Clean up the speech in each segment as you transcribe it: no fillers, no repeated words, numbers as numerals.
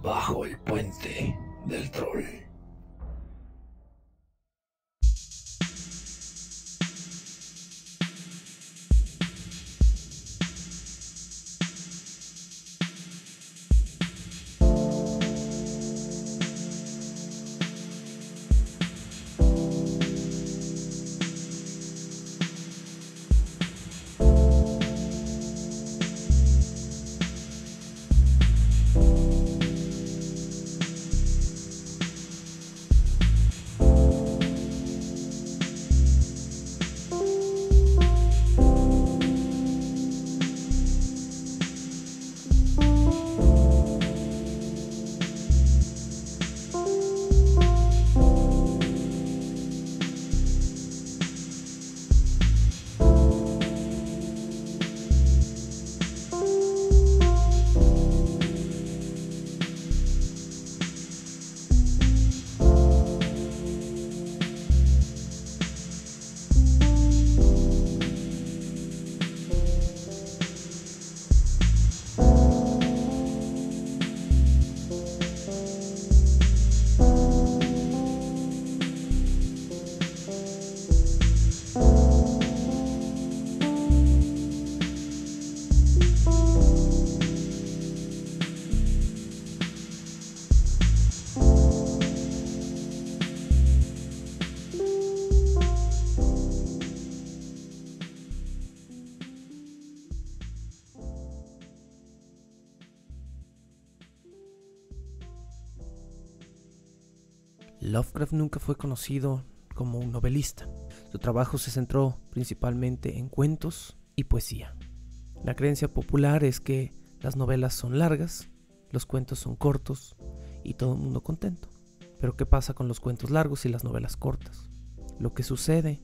Bajo el puente del troll. Lovecraft nunca fue conocido como un novelista. Su trabajo se centró principalmente en cuentos y poesía. La creencia popular es que las novelas son largas, los cuentos son cortos y todo el mundo contento. Pero ¿qué pasa con los cuentos largos y las novelas cortas? Lo que sucede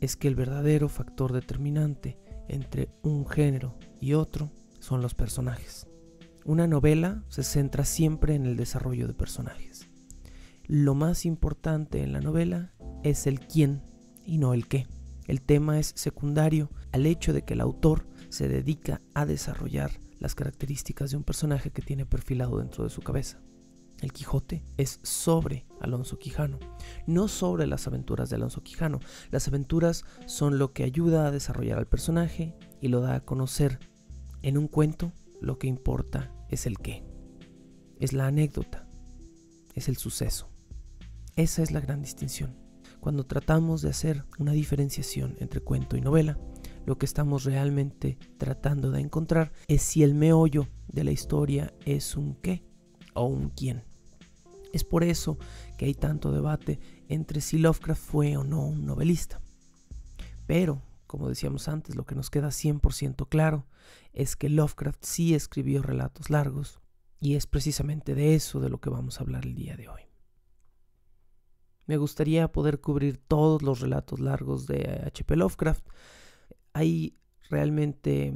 es que el verdadero factor determinante entre un género y otro son los personajes. Una novela se centra siempre en el desarrollo de personajes. Lo más importante en la novela es el quién y no el qué. El tema es secundario al hecho de que el autor se dedica a desarrollar las características de un personaje que tiene perfilado dentro de su cabeza. El Quijote es sobre Alonso Quijano, no sobre las aventuras de Alonso Quijano. Las aventuras son lo que ayuda a desarrollar al personaje y lo da a conocer. En un cuento, lo que importa es el qué. Es la anécdota, es el suceso. Esa es la gran distinción. Cuando tratamos de hacer una diferenciación entre cuento y novela, lo que estamos realmente tratando de encontrar es si el meollo de la historia es un qué o un quién. Es por eso que hay tanto debate entre si Lovecraft fue o no un novelista. Pero, como decíamos antes, lo que nos queda 100% claro es que Lovecraft sí escribió relatos largos, y es precisamente de eso de lo que vamos a hablar el día de hoy. Me gustaría poder cubrir todos los relatos largos de H.P. Lovecraft. Hay realmente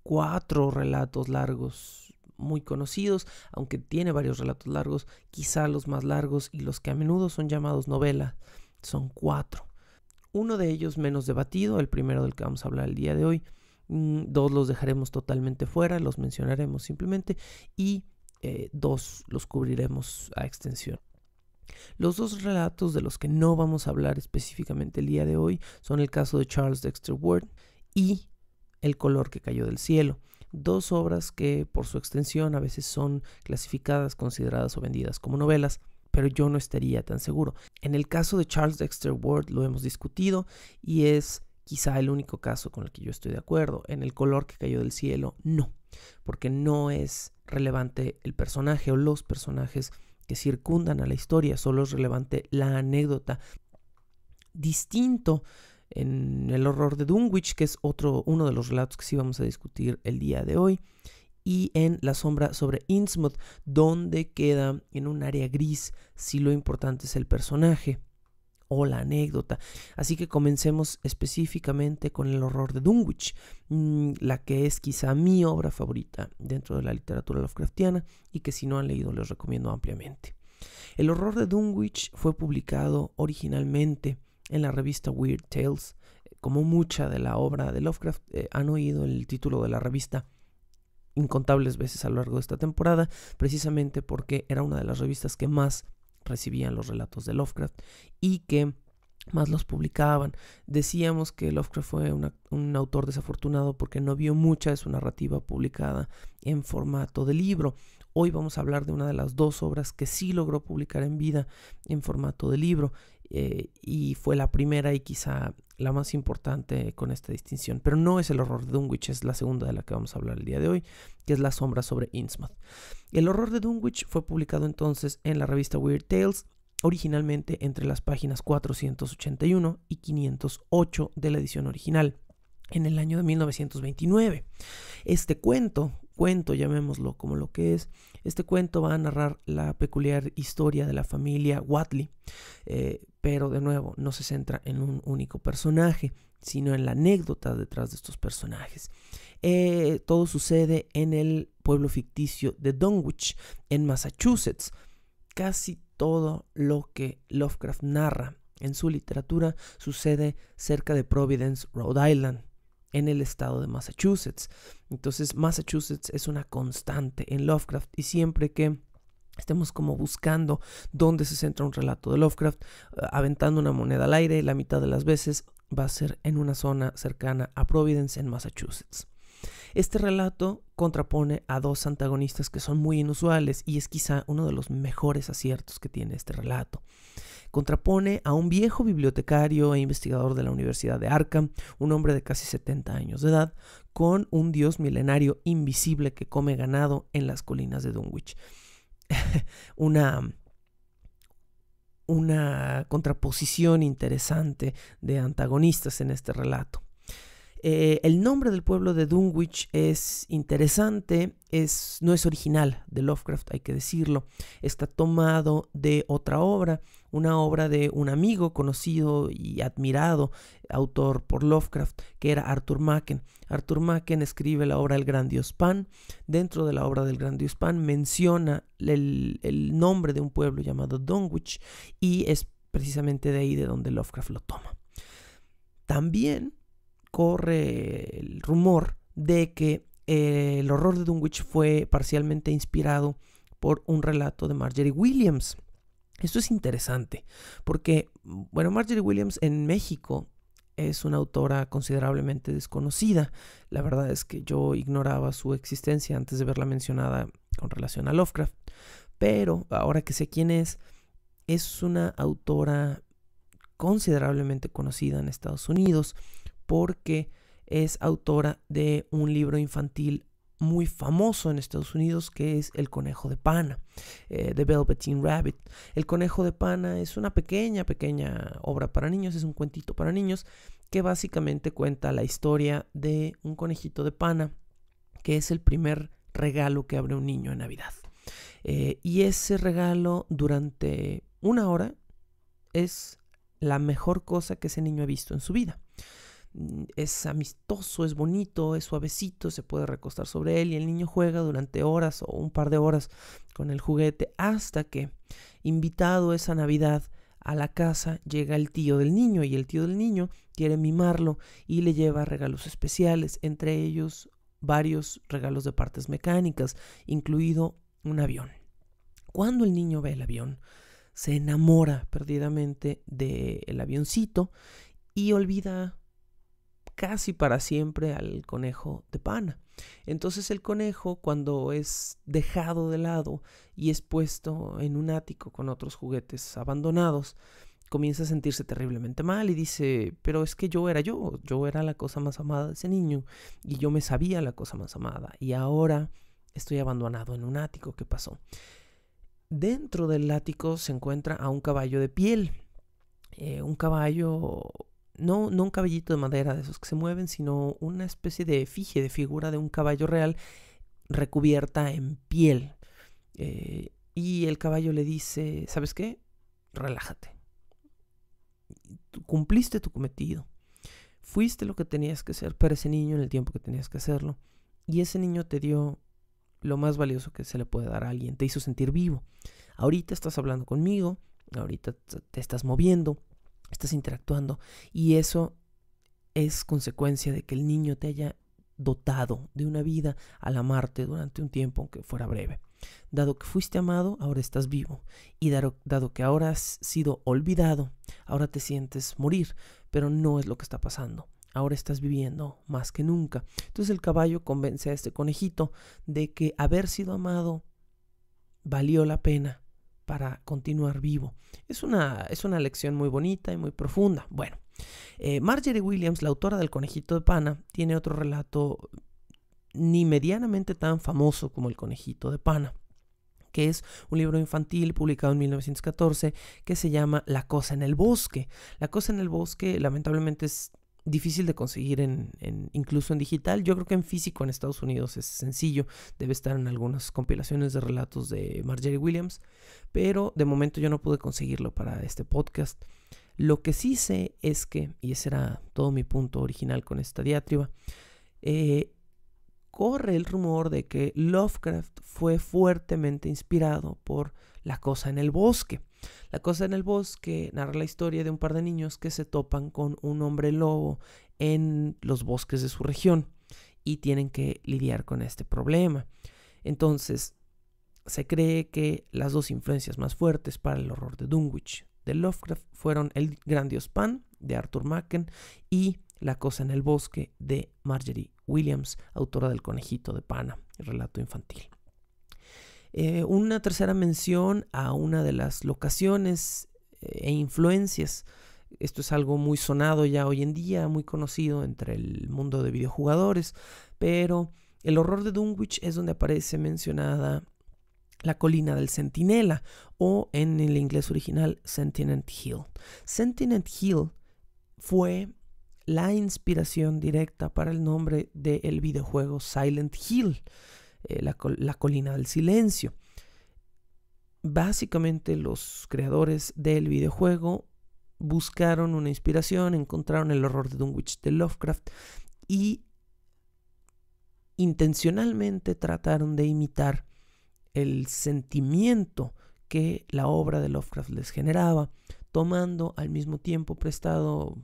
4 relatos largos muy conocidos, aunque tiene varios relatos largos. Quizá los más largos y los que a menudo son llamados novela son 4. Uno de ellos menos debatido, el primero del que vamos a hablar el día de hoy. 2 los dejaremos totalmente fuera, los mencionaremos simplemente, y 2 los cubriremos a extensión. Los 2 relatos de los que no vamos a hablar específicamente el día de hoy son el caso de Charles Dexter Ward y El color que cayó del cielo. 2 obras que por su extensión a veces son clasificadas, consideradas o vendidas como novelas, pero yo no estaría tan seguro. En el caso de Charles Dexter Ward lo hemos discutido y es quizá el único caso con el que yo estoy de acuerdo. En El color que cayó del cielo, no, porque no es relevante el personaje o los personajes que circundan a la historia, solo es relevante la anécdota. Distinto en El horror de Dunwich, que es uno de los relatos que sí vamos a discutir el día de hoy, y en La sombra sobre Innsmouth, donde queda en un área gris si lo importante es el personaje o la anécdota. Así que comencemos específicamente con El horror de Dunwich, la que es quizá mi obra favorita dentro de la literatura Lovecraftiana y que si no han leído les recomiendo ampliamente. El horror de Dunwich fue publicado originalmente en la revista Weird Tales. Como mucha de la obra de Lovecraft, han oído el título de la revista incontables veces a lo largo de esta temporada, precisamente porque era una de las revistas que más recibían los relatos de Lovecraft y que más los publicaban. Decíamos que Lovecraft fue un autor desafortunado porque no vio mucha de su narrativa publicada en formato de libro. Hoy vamos a hablar de una de las 2 obras que sí logró publicar en vida en formato de libro, y fue la primera y quizá la más importante con esta distinción. Pero no es El horror de Dunwich, es la segunda de la que vamos a hablar el día de hoy, que es La sombra sobre Innsmouth. El horror de Dunwich fue publicado entonces en la revista Weird Tales, originalmente entre las páginas 481 y 508 de la edición original, en el año de 1929. Este cuento, llamémoslo como lo que es, este cuento va a narrar la peculiar historia de la familia Whatley, pero de nuevo no se centra en un único personaje, sino en la anécdota detrás de estos personajes. Todo sucede en el pueblo ficticio de Dunwich, en Massachusetts. Casi todo lo que Lovecraft narra en su literatura sucede cerca de Providence, Rhode Island, en el estado de Massachusetts. Entonces Massachusetts es una constante en Lovecraft, y siempre que estemos como buscando dónde se centra un relato de Lovecraft, aventando una moneda al aire, la mitad de las veces va a ser en una zona cercana a Providence, en Massachusetts. Este relato contrapone a 2 antagonistas que son muy inusuales, y es quizá uno de los mejores aciertos que tiene este relato. Contrapone a un viejo bibliotecario e investigador de la Universidad de Arkham, un hombre de casi 70 años de edad, con un dios milenario invisible que come ganado en las colinas de Dunwich. Una contraposición interesante de antagonistas en este relato. El nombre del pueblo de Dunwich es interesante, no es original de Lovecraft, hay que decirlo. Está tomado de otra obra, una obra de un amigo conocido y admirado autor por Lovecraft, que era Arthur Machen. Arthur Machen escribe la obra El Gran Dios Pan. Dentro de la obra del Gran Dios Pan menciona el nombre de un pueblo llamado Dunwich, y es precisamente de ahí de donde Lovecraft lo toma. También corre el rumor de que el horror de Dunwich fue parcialmente inspirado por un relato de Margery Williams. Esto es interesante porque, Margery Williams en México es una autora considerablemente desconocida. La verdad es que yo ignoraba su existencia antes de verla mencionada con relación a Lovecraft, pero ahora que sé quién es una autora considerablemente conocida en Estados Unidos, porque es autora de un libro infantil muy famoso en Estados Unidos, que es El conejo de Pana, The Velveteen Rabbit. El conejo de Pana es una pequeña obra para niños, es un cuentito para niños que básicamente cuenta la historia de un conejito de pana, que es el primer regalo que abre un niño en Navidad. Y ese regalo durante 1 hora es la mejor cosa que ese niño ha visto en su vida. Es amistoso, es bonito, es suavecito, se puede recostar sobre él y el niño juega durante horas o un par de horas con el juguete, hasta que, invitado esa Navidad a la casa, llega el tío del niño, y el tío del niño quiere mimarlo y le lleva regalos especiales, entre ellos varios regalos de partes mecánicas, incluido un avión. Cuando el niño ve el avión, se enamora perdidamente del avioncito y olvida casi para siempre al conejo de pana. Entonces el conejo, cuando es dejado de lado y es puesto en un ático con otros juguetes abandonados, comienza a sentirse terriblemente mal y dice: pero es que yo era la cosa más amada de ese niño, y yo me sabía la cosa más amada, y ahora estoy abandonado en un ático. ¿Qué pasó? Dentro del ático se encuentra a un caballo de piel, un caballo... No un caballito de madera de esos que se mueven, sino una especie de efigie, de figura de un caballo real recubierta en piel. Y el caballo le dice: ¿sabes qué? Relájate. Tú cumpliste tu cometido. Fuiste lo que tenías que ser para ese niño en el tiempo que tenías que hacerlo. Y ese niño te dio lo más valioso que se le puede dar a alguien. Te hizo sentir vivo. Ahorita estás hablando conmigo. Ahorita te estás moviendo. Estás interactuando, y eso es consecuencia de que el niño te haya dotado de una vida al amarte durante un tiempo, aunque fuera breve. Dado que fuiste amado, ahora estás vivo. Y dado que ahora has sido olvidado, ahora te sientes morir. Pero no es lo que está pasando. Ahora estás viviendo más que nunca. Entonces el caballo convence a este conejito de que haber sido amado valió la pena para continuar vivo. Es una lección muy bonita y muy profunda. Bueno, Margery Williams, la autora del Conejito de Pana, tiene otro relato ni medianamente tan famoso como El Conejito de Pana, que es un libro infantil publicado en 1914 que se llama La cosa en el bosque. La cosa en el bosque lamentablemente es difícil de conseguir incluso en digital. Yo creo que en físico en Estados Unidos es sencillo, debe estar en algunas compilaciones de relatos de Margery Williams, pero de momento yo no pude conseguirlo para este podcast. Lo que sí sé es que, y ese era todo mi punto original con esta diatriba, corre el rumor de que Lovecraft fue fuertemente inspirado por La cosa en el bosque. La cosa en el bosque narra la historia de un par de niños que se topan con un hombre lobo en los bosques de su región y tienen que lidiar con este problema. Entonces, se cree que las dos influencias más fuertes para el horror de Dunwich de Lovecraft fueron El gran dios Pan de Arthur Machen y La cosa en el bosque de Margery Williams, autora del Conejito de Pana, el relato infantil. Una tercera mención a una de las locaciones e influencias. Esto es algo muy sonado ya hoy en día, muy conocido entre el mundo de videojugadores, pero el horror de Dunwich es donde aparece mencionada la colina del Centinela, o en el inglés original Sentinel Hill. Sentinel Hill fue la inspiración directa para el nombre del videojuego Silent Hill, la colina del silencio. Básicamente los creadores del videojuego buscaron una inspiración, encontraron el horror de Dunwich de Lovecraft y intencionalmente trataron de imitar el sentimiento que la obra de Lovecraft les generaba, tomando al mismo tiempo prestado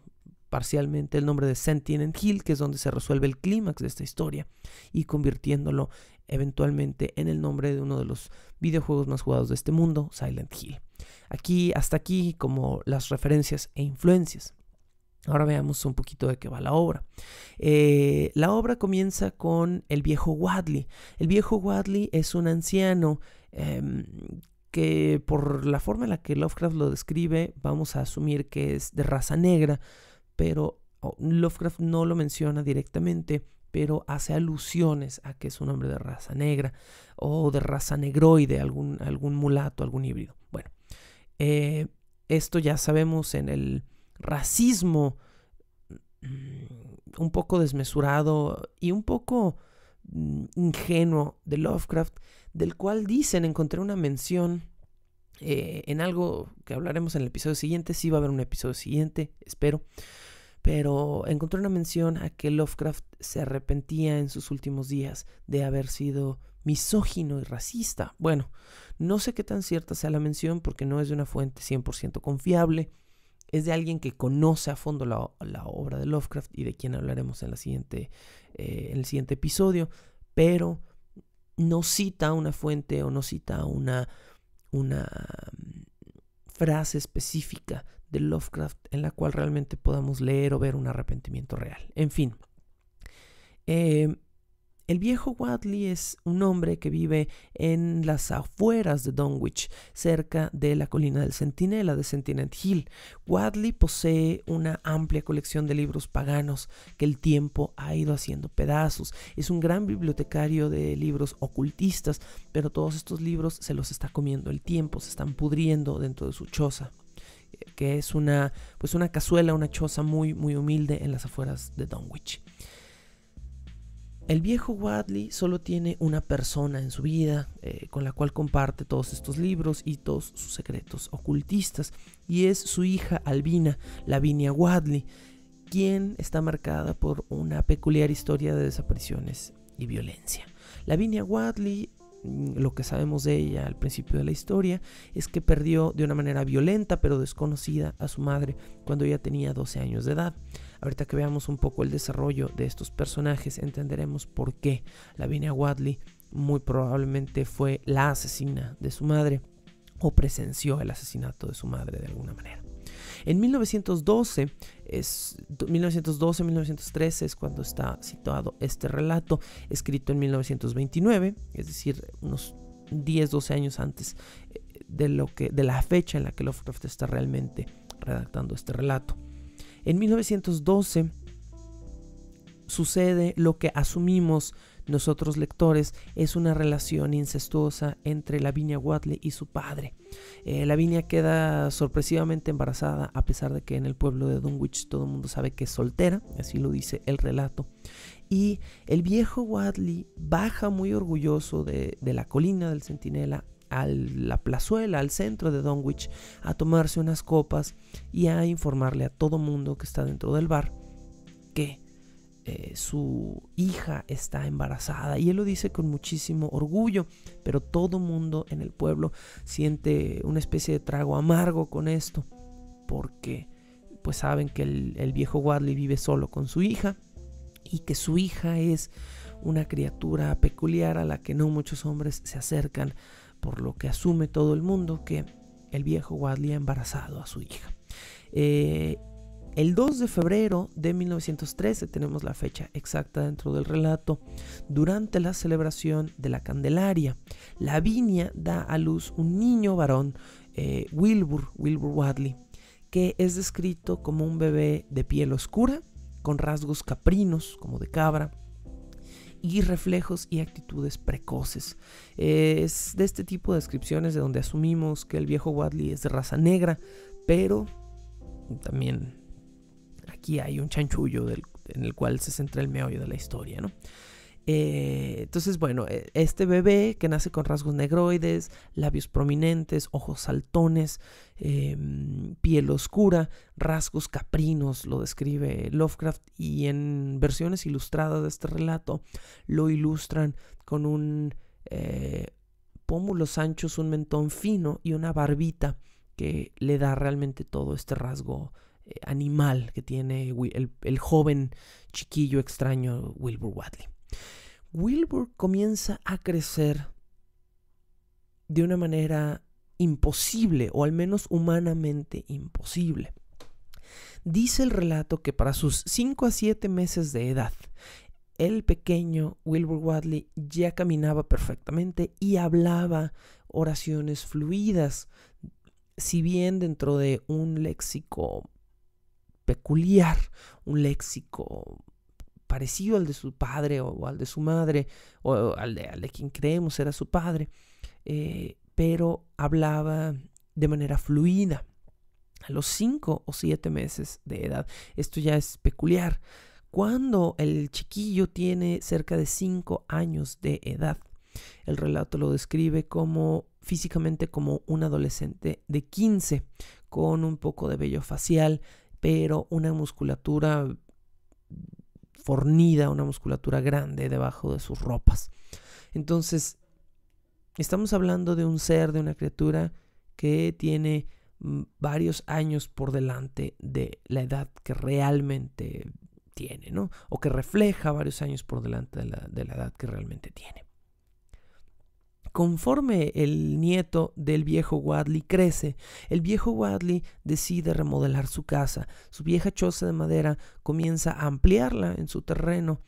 parcialmente el nombre de Sentinel Hill, que es donde se resuelve el clímax de esta historia, y convirtiéndolo eventualmente en el nombre de uno de los videojuegos más jugados de este mundo, Silent Hill. Hasta aquí como las referencias e influencias. Ahora veamos un poquito de qué va la obra. La obra comienza con el viejo Wadley. El viejo Wadley es un anciano que, por la forma en la que Lovecraft lo describe, vamos a asumir que es de raza negra, pero Lovecraft no lo menciona directamente, pero hace alusiones a que es un hombre de raza negra o de raza negroide, algún mulato, algún híbrido. Bueno, esto ya sabemos en el racismo un poco desmesurado y un poco ingenuo de Lovecraft, del cual encontré una mención en algo que hablaremos en el episodio siguiente. Sí va a haber un episodio siguiente, espero. Pero encontré una mención a que Lovecraft se arrepentía en sus últimos días de haber sido misógino y racista. Bueno, no sé qué tan cierta sea la mención porque no es de una fuente 100% confiable. Es de alguien que conoce a fondo la obra de Lovecraft y de quien hablaremos en el siguiente episodio, pero no cita una fuente o no cita una frase específica de Lovecraft en la cual realmente podamos leer o ver un arrepentimiento real. En fin, el viejo Wadley es un hombre que vive en las afueras de Dunwich, cerca de la colina del Centinela, de Sentinel Hill. Wadley posee una amplia colección de libros paganos que el tiempo ha ido haciendo pedazos. Es un gran bibliotecario de libros ocultistas, pero todos estos libros se los está comiendo el tiempo, se están pudriendo dentro de su choza, que es una cazuela, una choza muy, muy humilde en las afueras de Dunwich. El viejo Wadley solo tiene una persona en su vida con la cual comparte todos estos libros y todos sus secretos ocultistas, y es su hija Albina, Lavinia Wadley, quien está marcada por una peculiar historia de desapariciones y violencia. Lavinia Wadley lo que sabemos de ella al principio de la historia es que perdió de una manera violenta pero desconocida a su madre cuando ella tenía 12 años de edad. Ahorita que veamos un poco el desarrollo de estos personajes, entenderemos por qué Lavinia Wadley muy probablemente fue la asesina de su madre o presenció el asesinato de su madre de alguna manera. En 1913 es cuando está situado este relato, escrito en 1929, es decir, unos 10-12 años antes de la fecha en la que Lovecraft está realmente redactando este relato. En 1912 sucede lo que asumimos nosotros lectores es una relación incestuosa entre Lavinia Wadley y su padre. Lavinia queda sorpresivamente embarazada, a pesar de que en el pueblo de Dunwich todo el mundo sabe que es soltera, así lo dice el relato. Y el viejo Wadley baja muy orgulloso de la colina del Centinela a la plazuela, al centro de Dunwich, a tomarse unas copas y a informarle a todo mundo que está dentro del bar que su hija está embarazada, y él lo dice con muchísimo orgullo, pero todo mundo en el pueblo siente una especie de trago amargo con esto, porque pues saben que el viejo Wadley vive solo con su hija y que su hija es una criatura peculiar a la que no muchos hombres se acercan, por lo que asume todo el mundo que el viejo Wadley ha embarazado a su hija. El 2 de febrero de 1913, tenemos la fecha exacta dentro del relato, durante la celebración de la Candelaria, Lavinia da a luz un niño varón, Wilbur Wadley, que es descrito como un bebé de piel oscura, con rasgos caprinos como de cabra, y reflejos y actitudes precoces. Es de este tipo de descripciones de donde asumimos que el viejo Wadley es de raza negra, pero también aquí hay un chanchullo en el cual se centra el meollo de la historia, ¿no? Entonces, bueno, este bebé que nace con rasgos negroides, labios prominentes, ojos saltones, piel oscura, rasgos caprinos, lo describe Lovecraft, y en versiones ilustradas de este relato lo ilustran con un pómulos anchos, un mentón fino y una barbita que le da realmente todo este rasgo animal que tiene el joven chiquillo extraño Wilbur Wadley. Wilbur comienza a crecer de una manera imposible, o al menos humanamente imposible. Dice el relato que para sus 5 a 7 meses de edad, el pequeño Wilbur Wadley ya caminaba perfectamente y hablaba oraciones fluidas, si bien dentro de un léxico peculiar, un léxico parecido al de su padre o al de su madre, o al de quien creemos era su padre, pero hablaba de manera fluida. A los 5 o 7 meses de edad, esto ya es peculiar. Cuando el chiquillo tiene cerca de 5 años de edad, el relato lo describe físicamente como un adolescente de 15, con un poco de vello facial, pero una musculatura fornida, una musculatura grande debajo de sus ropas. Entonces, estamos hablando de un ser, de una criatura que tiene varios años por delante de la edad que realmente tiene, ¿no? O que refleja varios años por delante de la edad que realmente tiene. Conforme el nieto del viejo Wadley crece, el viejo Wadley decide remodelar su casa. Su vieja choza de madera comienza a ampliarla en su terreno.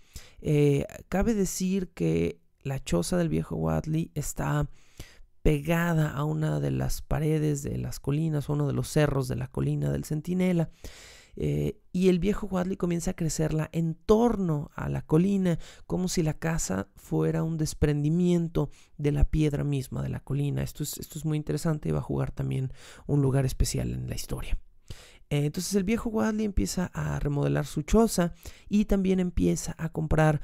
Cabe decir que la choza del viejo Wadley está pegada a una de las paredes de las colinas, uno de los cerros de la colina del Centinela. Y el viejo Wadley comienza a crecerla en torno a la colina, como si la casa fuera un desprendimiento de la piedra misma de la colina. Esto es muy interesante y va a jugar también un lugar especial en la historia. Entonces el viejo Wadley empieza a remodelar su choza y también empieza a comprar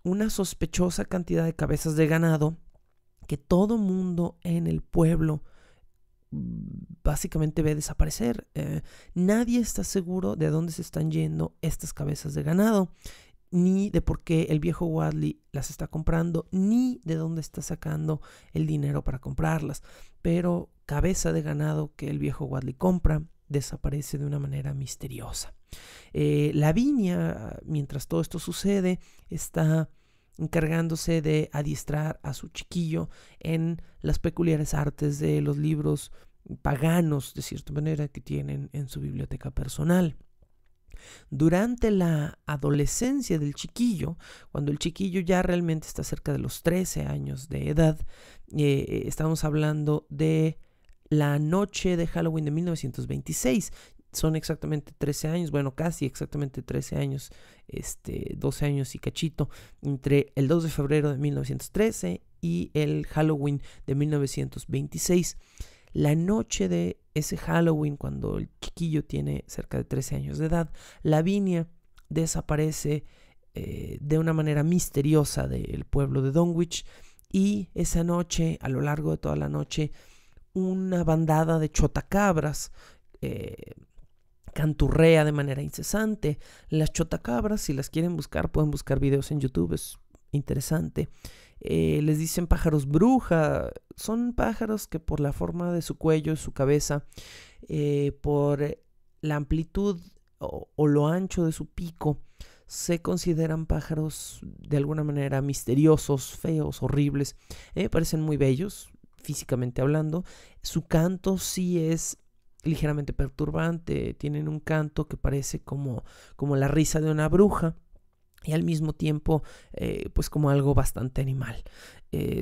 una sospechosa cantidad de cabezas de ganado que todo mundo en el pueblo básicamente ve desaparecer. Nadie está seguro de dónde se están yendo estas cabezas de ganado. ni de por qué el viejo Wadley las está comprando, ni de dónde está sacando el dinero para comprarlas. Pero cabeza de ganado que el viejo Wadley compra desaparece de una manera misteriosa. Lavinia, mientras todo esto sucede, está encargándose de adiestrar a su chiquillo en las peculiares artes de los libros paganos, de cierta manera, que tienen en su biblioteca personal. Durante la adolescencia del chiquillo, cuando el chiquillo ya realmente está cerca de los 13 años de edad, estamos hablando de la noche de Halloween de 1926. Son exactamente 13 años, bueno, casi exactamente 13 años, 12 años y cachito, entre el 2 de febrero de 1913 y el Halloween de 1926. La noche de ese Halloween, cuando el chiquillo tiene cerca de 13 años de edad, Lavinia desaparece de una manera misteriosa del pueblo de Dunwich, y esa noche, a lo largo de toda la noche, una bandada de chotacabras canturrea de manera incesante. Las chotacabras, si las quieren buscar, pueden buscar videos en YouTube, es interesante. Les dicen pájaros bruja. Son pájaros que por la forma de su cuello y su cabeza, por la amplitud o lo ancho de su pico, se consideran pájaros de alguna manera misteriosos, feos, horribles. Me parecen muy bellos, físicamente hablando. Su canto sí es ligeramente perturbante. Tienen un canto que parece como la risa de una bruja, y al mismo tiempo pues como algo bastante animal.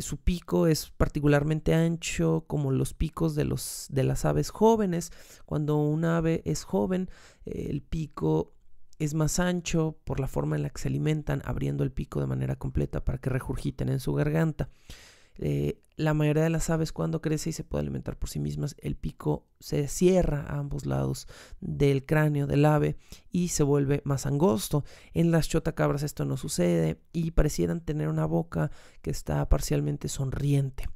Su pico es particularmente ancho, como los picos de las aves jóvenes. Cuando un ave es joven, el pico es más ancho por la forma en la que se alimentan, abriendo el pico de manera completa para que regurgiten en su garganta. La mayoría de las aves, cuando crece y se puede alimentar por sí mismas, el pico se cierra a ambos lados del cráneo del ave y se vuelve más angosto. En las chotacabras esto no sucede y parecieran tener una boca que está parcialmente sonriente.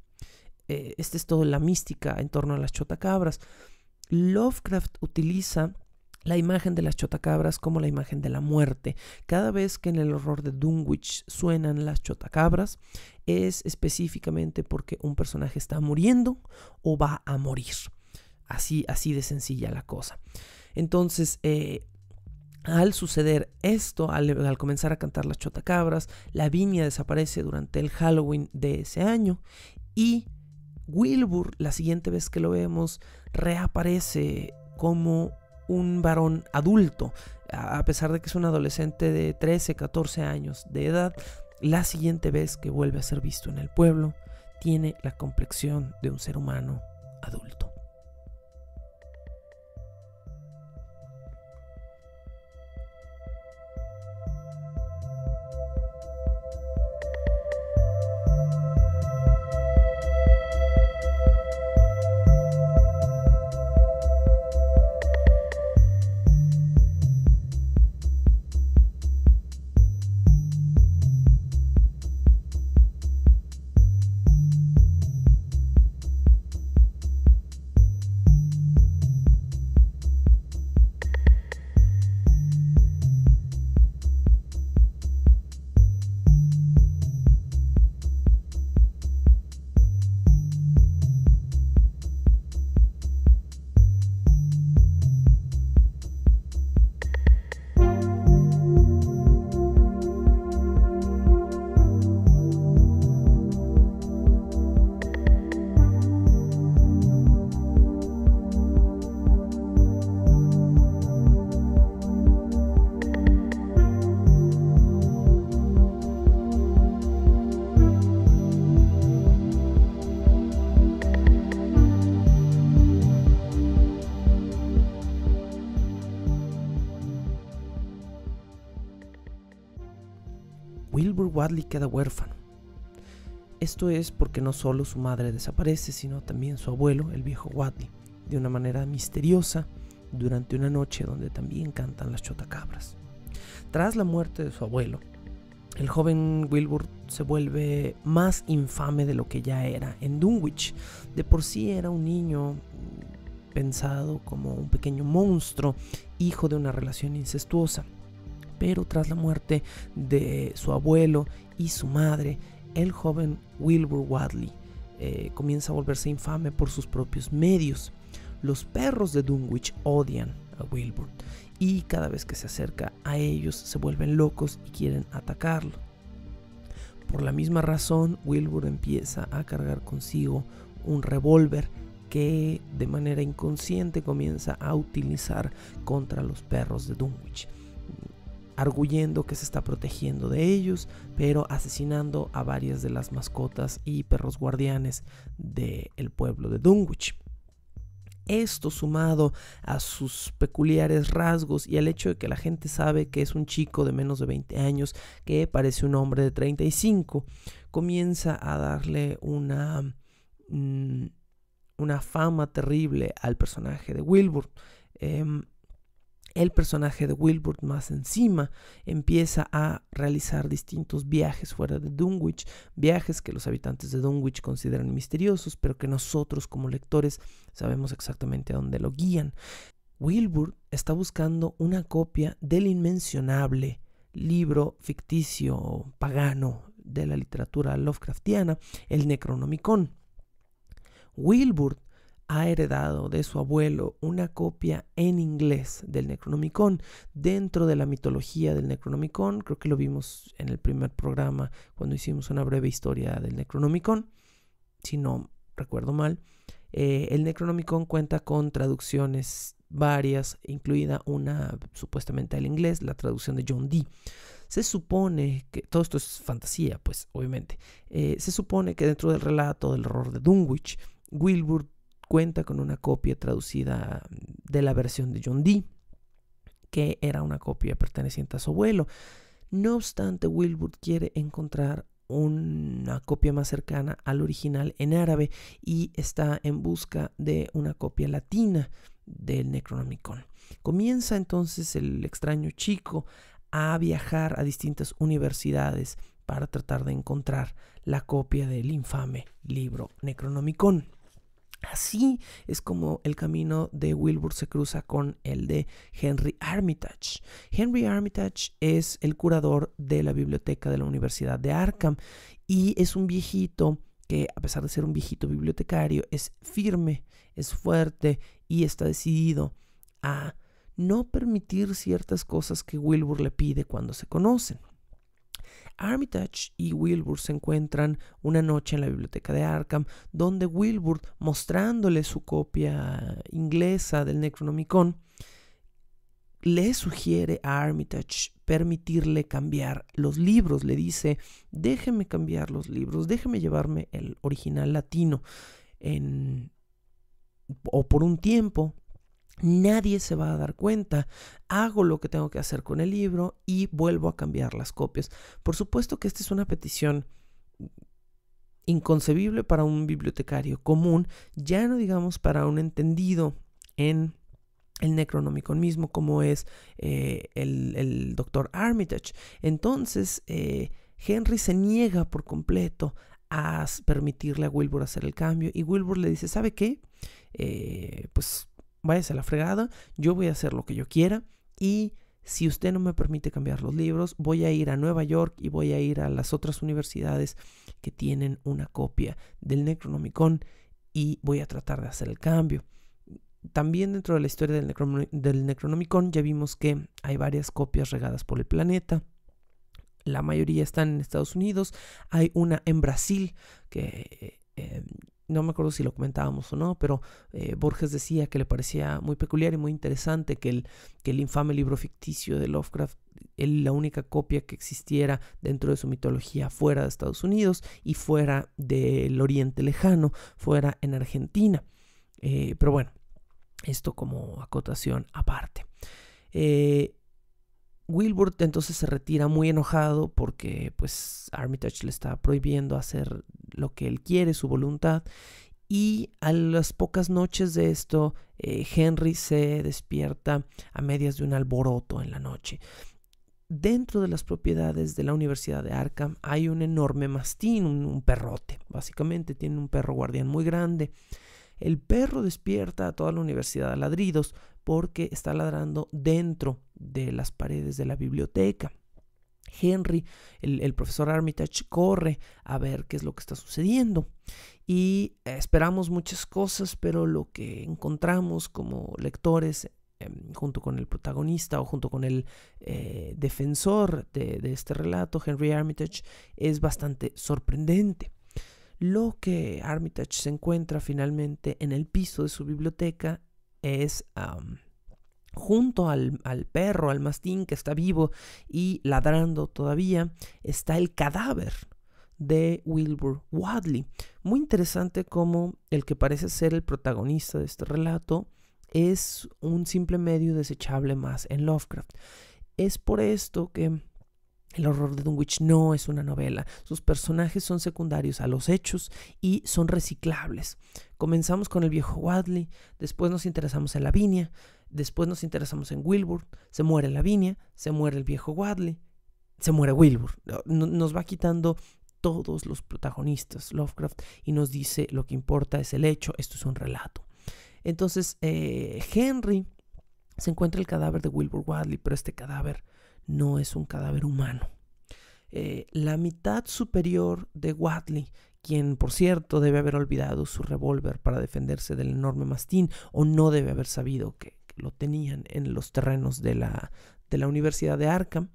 Esta es toda la mística en torno a las chotacabras. Lovecraft utiliza la imagen de las chotacabras como la imagen de la muerte. Cada vez que en el horror de Dunwich suenan las chotacabras, es específicamente porque un personaje está muriendo o va a morir. Así de sencilla la cosa. Entonces, al suceder esto, al comenzar a cantar las chotacabras, Lavinia desaparece durante el Halloween de ese año, y Wilbur, la siguiente vez que lo vemos, reaparece como un varón adulto. A pesar de que es un adolescente de 13, 14 años de edad, la siguiente vez que vuelve a ser visto en el pueblo, tiene la complexión de un ser humano adulto. Wilbur Wadley queda huérfano. Esto es porque no solo su madre desaparece, sino también su abuelo, el viejo Wadley, de una manera misteriosa durante una noche donde también cantan las chotacabras. Tras la muerte de su abuelo, el joven Wilbur se vuelve más infame de lo que ya era en Dunwich. De por sí era un niño pensado como un pequeño monstruo, hijo de una relación incestuosa. Pero tras la muerte de su abuelo y su madre, el joven Wilbur Wadley comienza a volverse infame por sus propios medios. Los perros de Dunwich odian a Wilbur y cada vez que se acerca a ellos se vuelven locos y quieren atacarlo. Por la misma razón, Wilbur empieza a cargar consigo un revólver que de manera inconsciente comienza a utilizar contra los perros de Dunwich, arguyendo que se está protegiendo de ellos, pero asesinando a varias de las mascotas y perros guardianes del pueblo de Dunwich. Esto, sumado a sus peculiares rasgos y al hecho de que la gente sabe que es un chico de menos de 20 años que parece un hombre de 35, comienza a darle una fama terrible al personaje de Wilbur. El personaje de Wilbur más encima empieza a realizar distintos viajes fuera de Dunwich, viajes que los habitantes de Dunwich consideran misteriosos, pero que nosotros como lectores sabemos exactamente a dónde lo guían. Wilbur está buscando una copia del inmencionable libro ficticio pagano de la literatura Lovecraftiana, el Necronomicon. Wilbur ha heredado de su abuelo una copia en inglés del Necronomicon. Dentro de la mitología del Necronomicon, creo que lo vimos en el primer programa cuando hicimos una breve historia del Necronomicon, si no recuerdo mal. El Necronomicon cuenta con traducciones varias, incluida una supuestamente al inglés, la traducción de John Dee. Se supone que, todo esto es fantasía, pues obviamente, se supone que dentro del relato del horror de Dunwich, Wilbur cuenta con una copia traducida de la versión de John Dee, que era una copia perteneciente a su abuelo. No obstante, Wilbur quiere encontrar una copia más cercana al original en árabe y está en busca de una copia latina del Necronomicon. Comienza entonces el extraño chico a viajar a distintas universidades para tratar de encontrar la copia del infame libro Necronomicon. Así es como el camino de Wilbur se cruza con el de Henry Armitage. Henry Armitage es el curador de la biblioteca de la Universidad de Arkham y es un viejito que, a pesar de ser un viejito bibliotecario, es firme, es fuerte y está decidido a no permitir ciertas cosas que Wilbur le pide cuando se conocen. Armitage y Wilbur se encuentran una noche en la biblioteca de Arkham, donde Wilbur, mostrándole su copia inglesa del Necronomicon, le sugiere a Armitage permitirle cambiar los libros. Le dice: déjeme cambiar los libros, déjeme llevarme el original latino o por un tiempo. Nadie se va a dar cuenta, hago lo que tengo que hacer con el libro y vuelvo a cambiar las copias. Por supuesto que esta es una petición inconcebible para un bibliotecario común, ya no digamos para un entendido en el Necronomicon mismo como es el Dr. Armitage. Entonces Henry se niega por completo a permitirle a Wilbur hacer el cambio y Wilbur le dice: ¿sabe qué? Pues váyase a la fregada, yo voy a hacer lo que yo quiera y si usted no me permite cambiar los libros, voy a ir a Nueva York y voy a ir a las otras universidades que tienen una copia del Necronomicon y voy a tratar de hacer el cambio. También dentro de la historia del Necronomicon ya vimos que hay varias copias regadas por el planeta. La mayoría están en Estados Unidos. Hay una en Brasil que no me acuerdo si lo comentábamos o no, pero Borges decía que le parecía muy peculiar y muy interesante que el infame libro ficticio de Lovecraft, la única copia que existiera dentro de su mitología fuera de Estados Unidos y fuera del Oriente Lejano, fuera en Argentina. Pero bueno, esto como acotación aparte. Wilbur entonces se retira muy enojado porque pues Armitage le está prohibiendo hacer lo que él quiere, su voluntad, y a las pocas noches de esto Henry se despierta a medias de un alboroto en la noche. Dentro de las propiedades de la Universidad de Arkham hay un enorme mastín, un perrote, básicamente tiene un perro guardián muy grande. El perro despierta a toda la universidad a ladridos, porque está ladrando dentro de las paredes de la biblioteca. Henry, el profesor Armitage, corre a ver qué es lo que está sucediendo y esperamos muchas cosas, pero lo que encontramos como lectores junto con el protagonista o junto con el defensor de este relato, Henry Armitage, es bastante sorprendente. Lo que Armitage se encuentra finalmente en el piso de su biblioteca es junto al perro, al mastín que está vivo y ladrando todavía, está el cadáver de Wilbur Wadley. Muy interesante cómo el que parece ser el protagonista de este relato es un simple medio desechable más en Lovecraft. Es por esto que El horror de Dunwich no es una novela. Sus personajes son secundarios a los hechos y son reciclables. Comenzamos con el viejo Wadley, después nos interesamos en Lavinia, después nos interesamos en Wilbur, se muere Lavinia, se muere el viejo Wadley, se muere Wilbur. Nos va quitando todos los protagonistas Lovecraft y nos dice lo que importa es el hecho, esto es un relato. Entonces Henry se encuentra el cadáver de Wilbur Wadley, pero este cadáver no es un cadáver humano. La mitad superior de Wadley, quien por cierto debe haber olvidado su revólver para defenderse del enorme mastín, o no debe haber sabido que lo tenían en los terrenos de la Universidad de Arkham,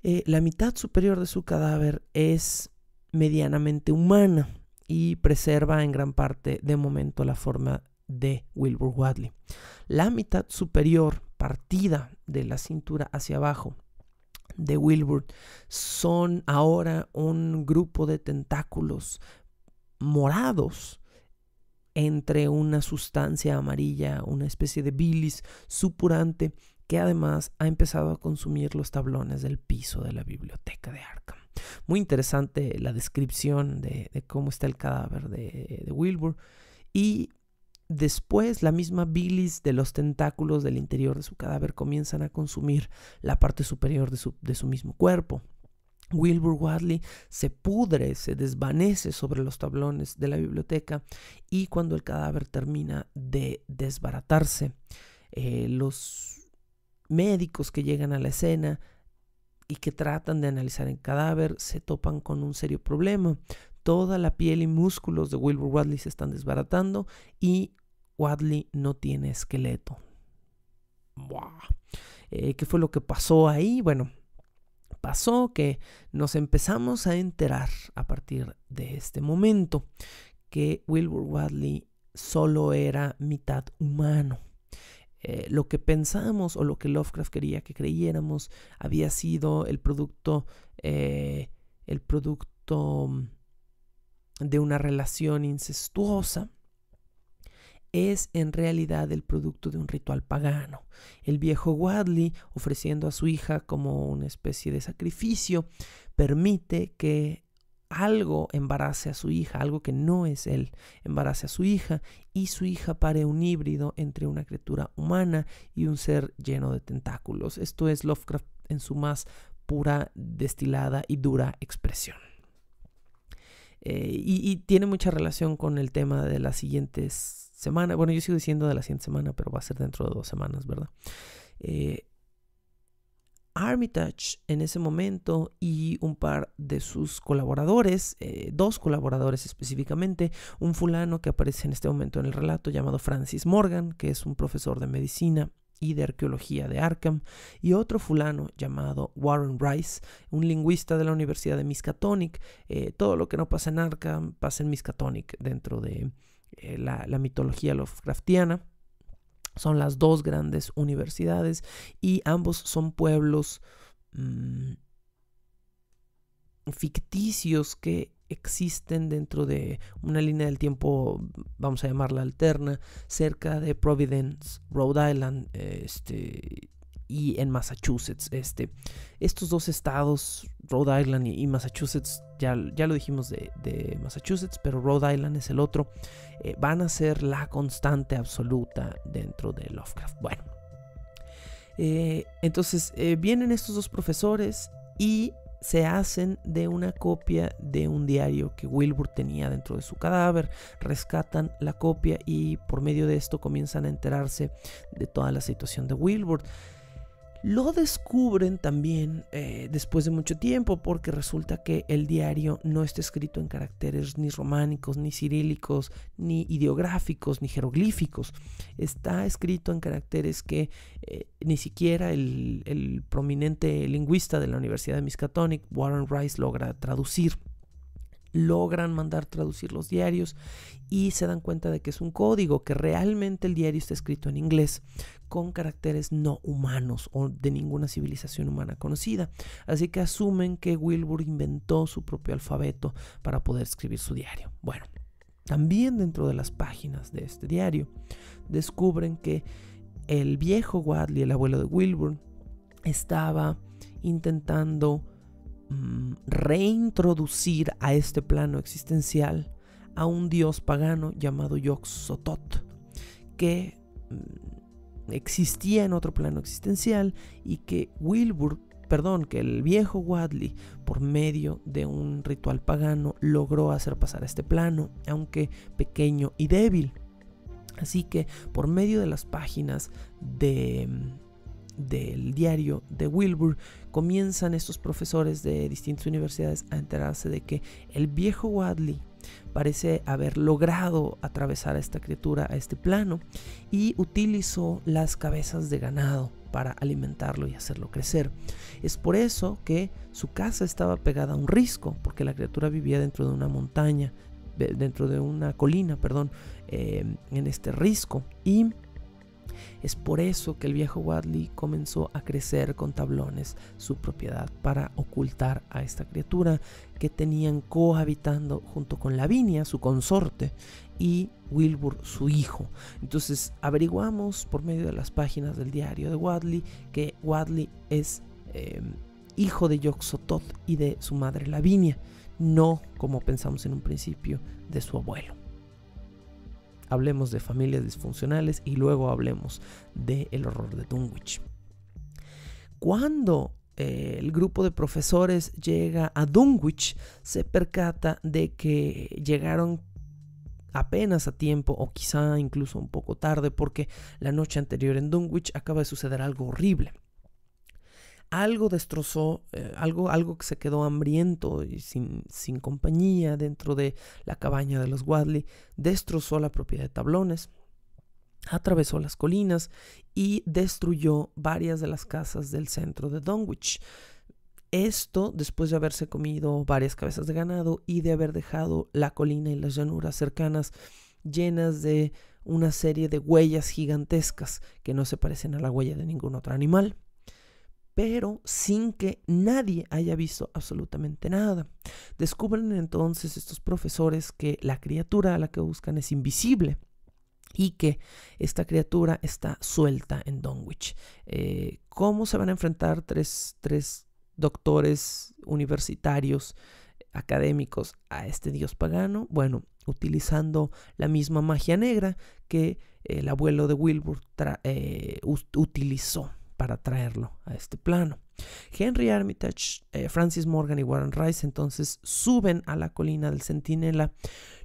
la mitad superior de su cadáver es medianamente humana y preserva en gran parte de momento la forma de Wilbur Wadley. La mitad superior, partida de la cintura hacia abajo de Wilbur, son ahora un grupo de tentáculos morados entre una sustancia amarilla, una especie de bilis supurante que además ha empezado a consumir los tablones del piso de la biblioteca de Arkham. Muy interesante la descripción de cómo está el cadáver de Wilbur, y después la misma bilis de los tentáculos del interior de su cadáver comienzan a consumir la parte superior de su mismo cuerpo. Wilbur Wadley se pudre, se desvanece sobre los tablones de la biblioteca, y cuando el cadáver termina de desbaratarse, los médicos que llegan a la escena y que tratan de analizar el cadáver se topan con un serio problema. Toda la piel y músculos de Wilbur Wadley se están desbaratando y Wadley no tiene esqueleto. ¿Qué fue lo que pasó ahí? Bueno, pasó que nos empezamos a enterar a partir de este momento que Wilbur Wadley solo era mitad humano. Lo que pensamos o lo que Lovecraft quería que creyéramos había sido el producto de una relación incestuosa, es en realidad el producto de un ritual pagano. El viejo Wadley, ofreciendo a su hija como una especie de sacrificio, permite que algo embarace a su hija, algo que no es él, embarace a su hija, y su hija pare un híbrido entre una criatura humana y un ser lleno de tentáculos. Esto es Lovecraft en su más pura, destilada y dura expresión. Y tiene mucha relación con el tema de las siguientes semanas. Bueno, yo sigo diciendo de la siguiente semana, pero va a ser dentro de 2 semanas, ¿verdad? Armitage en ese momento y un par de sus colaboradores, 2 colaboradores específicamente, un fulano que aparece en este momento en el relato llamado Francis Morgan, que es un profesor de medicina y de arqueología de Arkham, y otro fulano llamado Warren Rice, un lingüista de la Universidad de Miskatonic. Todo lo que no pasa en Arkham pasa en Miskatonic dentro de la mitología Lovecraftiana. Son las 2 grandes universidades y ambos son pueblos ficticios que existen dentro de una línea del tiempo, vamos a llamarla alterna, cerca de Providence, Rhode Island, y en Massachusetts. Estos 2 estados, Rhode Island y Massachusetts, ya lo dijimos de Massachusetts, pero Rhode Island es el otro, van a ser la constante absoluta dentro de Lovecraft. Bueno, entonces vienen estos 2 profesores y se hacen de una copia de un diario que Wilbur tenía dentro de su cadáver, rescatan la copia y por medio de esto comienzan a enterarse de toda la situación de Wilbur. Lo descubren también después de mucho tiempo, porque resulta que el diario no está escrito en caracteres ni románicos, ni cirílicos, ni ideográficos, ni jeroglíficos. Está escrito en caracteres que ni siquiera el prominente lingüista de la Universidad de Miskatonic, Warren Rice, logra traducir. Logran mandar traducir los diarios y se dan cuenta de que es un código, que realmente el diario está escrito en inglés con caracteres no humanos o de ninguna civilización humana conocida. Así que asumen que Wilbur inventó su propio alfabeto para poder escribir su diario. Bueno, también dentro de las páginas de este diario descubren que el viejo Wadley, el abuelo de Wilbur, estaba intentando reintroducir a este plano existencial a un dios pagano llamado Yog-Sothoth, que existía en otro plano existencial y que que el viejo Wadley, por medio de un ritual pagano, logró hacer pasar a este plano, aunque pequeño y débil. Así que por medio de las páginas del diario de Wilbur, comienzan estos profesores de distintas universidades a enterarse de que el viejo Wadley parece haber logrado atravesar a esta criatura, a este plano, y utilizó las cabezas de ganado para alimentarlo y hacerlo crecer. Es por eso que su casa estaba pegada a un risco, porque la criatura vivía dentro de una montaña, dentro de una colina, en este risco. Y es por eso que el viejo Wadley comenzó a crecer con tablones su propiedad para ocultar a esta criatura que tenían cohabitando junto con Lavinia, su consorte, y Wilbur, su hijo. Entonces averiguamos por medio de las páginas del diario de Wadley que Wadley es hijo de Yog-Sothoth y de su madre Lavinia, no como pensamos en un principio de su abuelo. Hablemos de familias disfuncionales y luego hablemos del horror de Dunwich. Cuando el grupo de profesores llega a Dunwich, se percata de que llegaron apenas a tiempo, o quizá incluso un poco tarde, porque la noche anterior en Dunwich acaba de suceder algo horrible. Algo destrozó, algo que se quedó hambriento y sin compañía dentro de la cabaña de los Wadley, destrozó la propiedad de tablones, atravesó las colinas y destruyó varias de las casas del centro de Dunwich. Esto después de haberse comido varias cabezas de ganado y de haber dejado la colina y las llanuras cercanas llenas de una serie de huellas gigantescas que no se parecen a la huella de ningún otro animal, pero sin que nadie haya visto absolutamente nada. Descubren entonces estos profesores que la criatura a la que buscan es invisible y que esta criatura está suelta en Dunwich. ¿Cómo se van a enfrentar tres doctores universitarios académicos a este dios pagano? Bueno, utilizando la misma magia negra que el abuelo de Wilbur utilizó para traerlo a este plano. Henry Armitage, Francis Morgan y Warren Rice entonces suben a la colina del Centinela,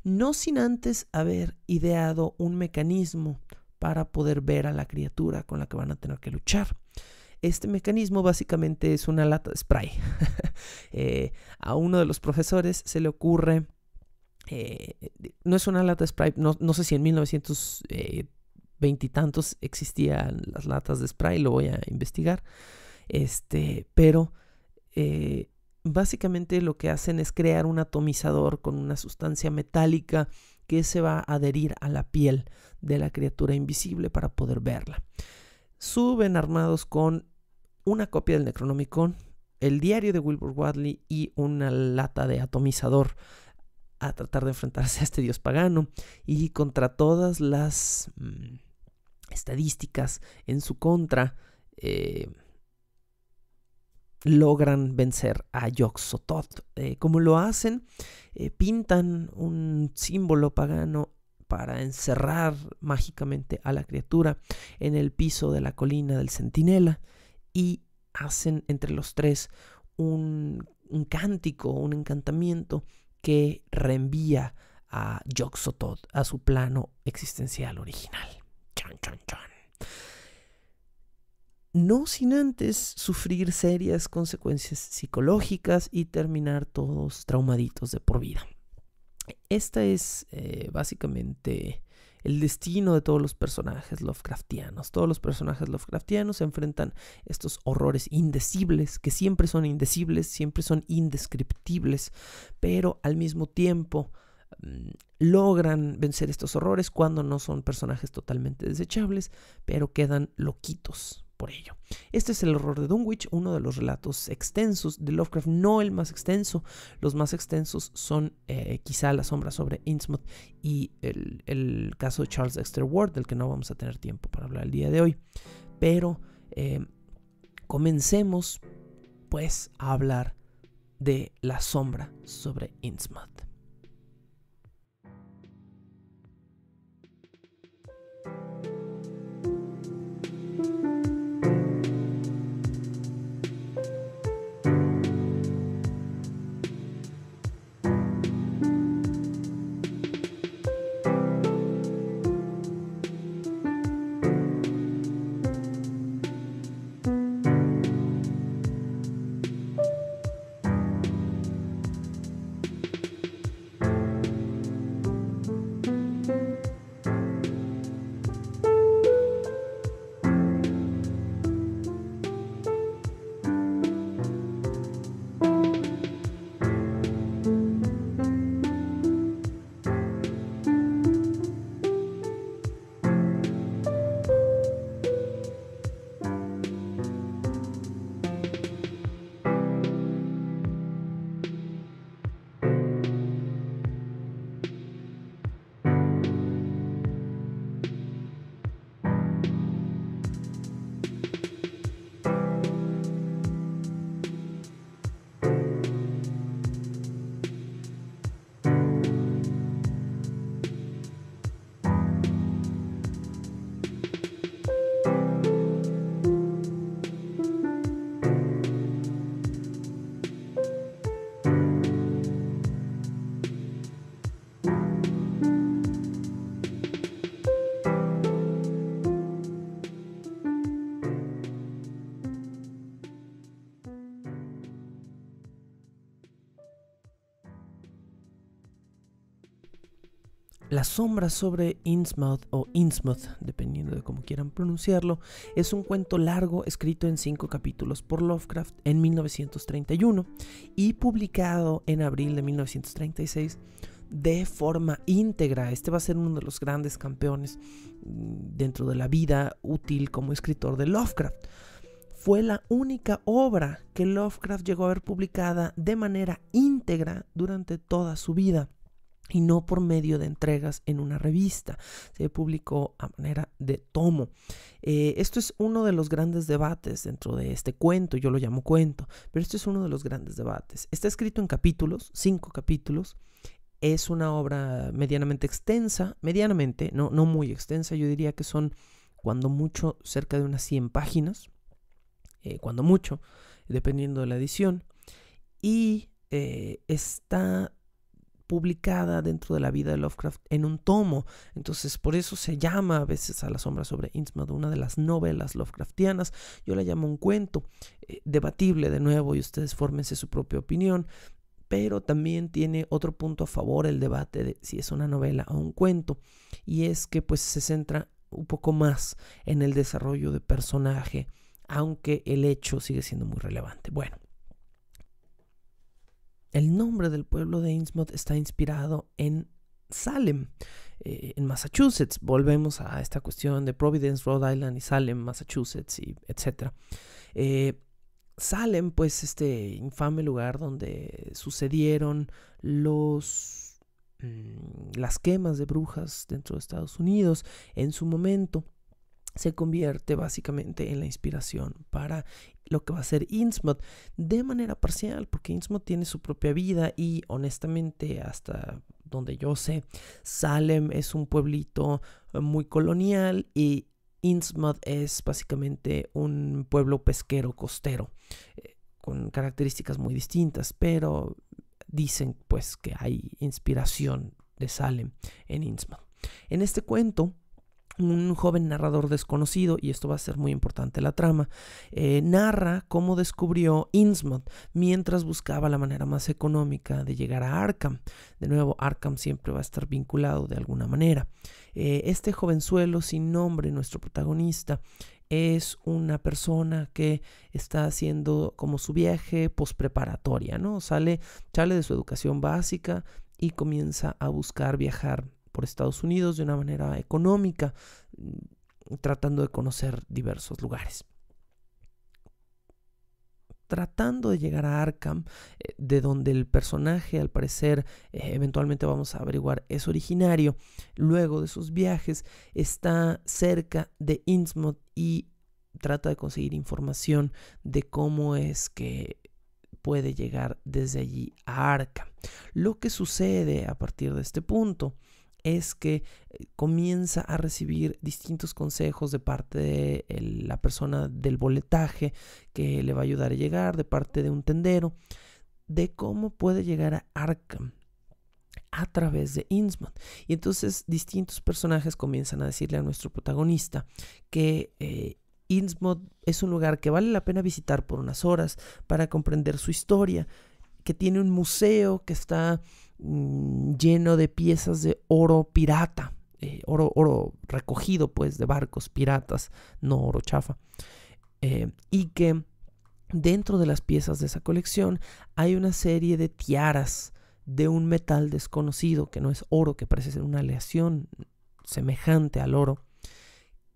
no sin antes haber ideado un mecanismo para poder ver a la criatura con la que van a tener que luchar. Este mecanismo básicamente es una lata de spray. A uno de los profesores se le ocurre, no es una lata de spray, no sé si en 1920 y tantos existían las latas de spray, lo voy a investigar, pero básicamente lo que hacen es crear un atomizador con una sustancia metálica que se va a adherir a la piel de la criatura invisible para poder verla. Suben armados con una copia del Necronomicon, el diario de Wilbur Wadley y una lata de atomizador a tratar de enfrentarse a este dios pagano, y contra todas las estadísticas en su contra, logran vencer a Yog-Sothoth. ¿Cómo lo hacen? Pintan un símbolo pagano para encerrar mágicamente a la criatura en el piso de la colina del Centinela y hacen entre los tres un cántico, un encantamiento que reenvía a Yog-Sothoth a su plano existencial original. Chan, chan, chan. No sin antes sufrir serias consecuencias psicológicas y terminar todos traumaditos de por vida. Esta es básicamente el destino de todos los personajes Lovecraftianos. Todos los personajes Lovecraftianos se enfrentan a estos horrores indecibles, que siempre son indecibles, siempre son indescriptibles, pero al mismo tiempo logran vencer estos horrores cuando no son personajes totalmente desechables, pero quedan loquitos por ello. Este es el horror de Dunwich, uno de los relatos extensos de Lovecraft, no el más extenso. Los más extensos son quizá La sombra sobre Innsmouth y el caso de Charles Dexter Ward, del que no vamos a tener tiempo para hablar el día de hoy. Pero comencemos pues a hablar de La sombra sobre Innsmouth. La sombra sobre Innsmouth o Innsmouth, dependiendo de cómo quieran pronunciarlo, es un cuento largo escrito en 5 capítulos por Lovecraft en 1931 y publicado en abril de 1936 de forma íntegra. Este va a ser uno de los grandes campeones dentro de la vida útil como escritor de Lovecraft. Fue la única obra que Lovecraft llegó a ver publicada de manera íntegra durante toda su vida, y no por medio de entregas en una revista. Se publicó a manera de tomo. Esto es uno de los grandes debates dentro de este cuento. Yo lo llamo cuento, pero esto es uno de los grandes debates. Está escrito en capítulos, 5 capítulos. Es una obra medianamente extensa, no muy extensa. Yo diría que son, cuando mucho, cerca de unas 100 páginas. Cuando mucho, dependiendo de la edición. Y está publicada dentro de la vida de Lovecraft en un tomo. Entonces por eso se llama a veces a La sombra sobre Innsmouth una de las novelas Lovecraftianas. Yo la llamo un cuento, debatible de nuevo, y ustedes fórmense su propia opinión, pero también tiene otro punto a favor el debate de si es una novela o un cuento, y es que pues se centra un poco más en el desarrollo de personaje, aunque el hecho sigue siendo muy relevante. Bueno, el nombre del pueblo de Innsmouth está inspirado en Salem, en Massachusetts. Volvemos a esta cuestión de Providence, Rhode Island, y Salem, Massachusetts, y etc. Salem, pues, este infame lugar donde sucedieron las quemas de brujas dentro de Estados Unidos en su momento, se convierte básicamente en la inspiración para lo que va a ser Innsmouth, de manera parcial, porque Innsmouth tiene su propia vida y honestamente, hasta donde yo sé, Salem es un pueblito muy colonial y Innsmouth es básicamente un pueblo pesquero costero. con características muy distintas, pero dicen pues que hay inspiración de Salem en Innsmouth. En este cuento, un joven narrador desconocido, y esto va a ser muy importante la trama, narra cómo descubrió Innsmouth mientras buscaba la manera más económica de llegar a Arkham. De nuevo, Arkham siempre va a estar vinculado de alguna manera. Este jovenzuelo sin nombre, nuestro protagonista, es una persona que está haciendo como su viaje pospreparatoria, ¿no? Sale de su educación básica y comienza a buscar viajar por Estados Unidos de una manera económica, tratando de conocer diversos lugares. Tratando de llegar a Arkham, de donde el personaje, al parecer, eventualmente vamos a averiguar, es originario. Luego de sus viajes, está cerca de Innsmouth y trata de conseguir información de cómo es que puede llegar desde allí a Arkham. Lo que sucede a partir de este punto es que comienza a recibir distintos consejos de parte de la persona del boletaje que le va a ayudar a llegar, de parte de un tendero, de cómo puede llegar a Arkham a través de Innsmouth. Y entonces distintos personajes comienzan a decirle a nuestro protagonista que Innsmouth es un lugar que vale la pena visitar por unas horas para comprender su historia, que tiene un museo que está lleno de piezas de oro pirata, oro recogido pues de barcos piratas, no oro chafa, y que dentro de las piezas de esa colección hay una serie de tiaras de un metal desconocido que no es oro, que parece ser una aleación semejante al oro,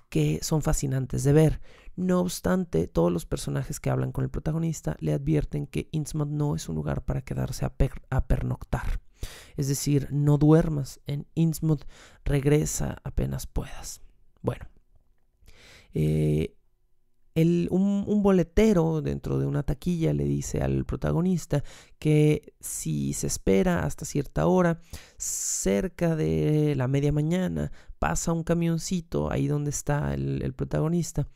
que son fascinantes de ver. No obstante, todos los personajes que hablan con el protagonista le advierten que Innsmouth no es un lugar para quedarse a pernoctar. Es decir, no duermas en Innsmouth, regresa apenas puedas. Bueno, un boletero dentro de una taquilla le dice al protagonista que si se espera hasta cierta hora, cerca de la media mañana, pasa un camioncito ahí donde está el protagonista,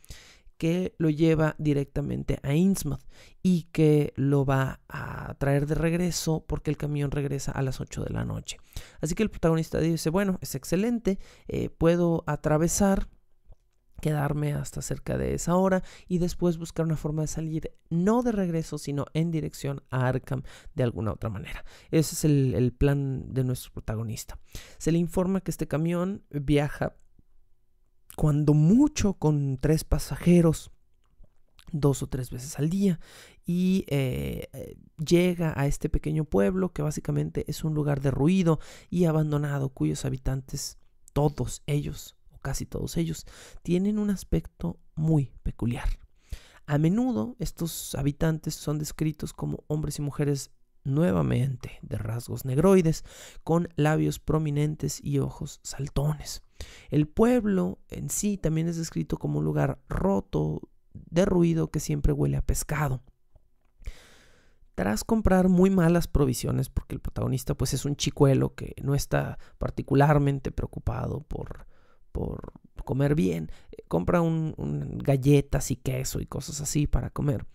que lo lleva directamente a Innsmouth y que lo va a traer de regreso porque el camión regresa a las 8 de la noche. Así que el protagonista dice, bueno, es excelente, puedo atravesar, quedarme hasta cerca de esa hora y después buscar una forma de salir, no de regreso, sino en dirección a Arkham de alguna otra manera. Ese es el plan de nuestro protagonista. Se le informa que este camión viaja cuando mucho con 3 pasajeros 2 o 3 veces al día y llega a este pequeño pueblo que básicamente es un lugar derruido y abandonado, cuyos habitantes, todos ellos o casi todos ellos, tienen un aspecto muy peculiar. A menudo estos habitantes son descritos como hombres y mujeres nuevamente de rasgos negroides, con labios prominentes y ojos saltones. El pueblo en sí también es descrito como un lugar roto, derruido, que siempre huele a pescado. Tras comprar muy malas provisiones, porque el protagonista pues es un chicuelo que no está particularmente preocupado por comer bien, compra galletas y queso y cosas así para comer.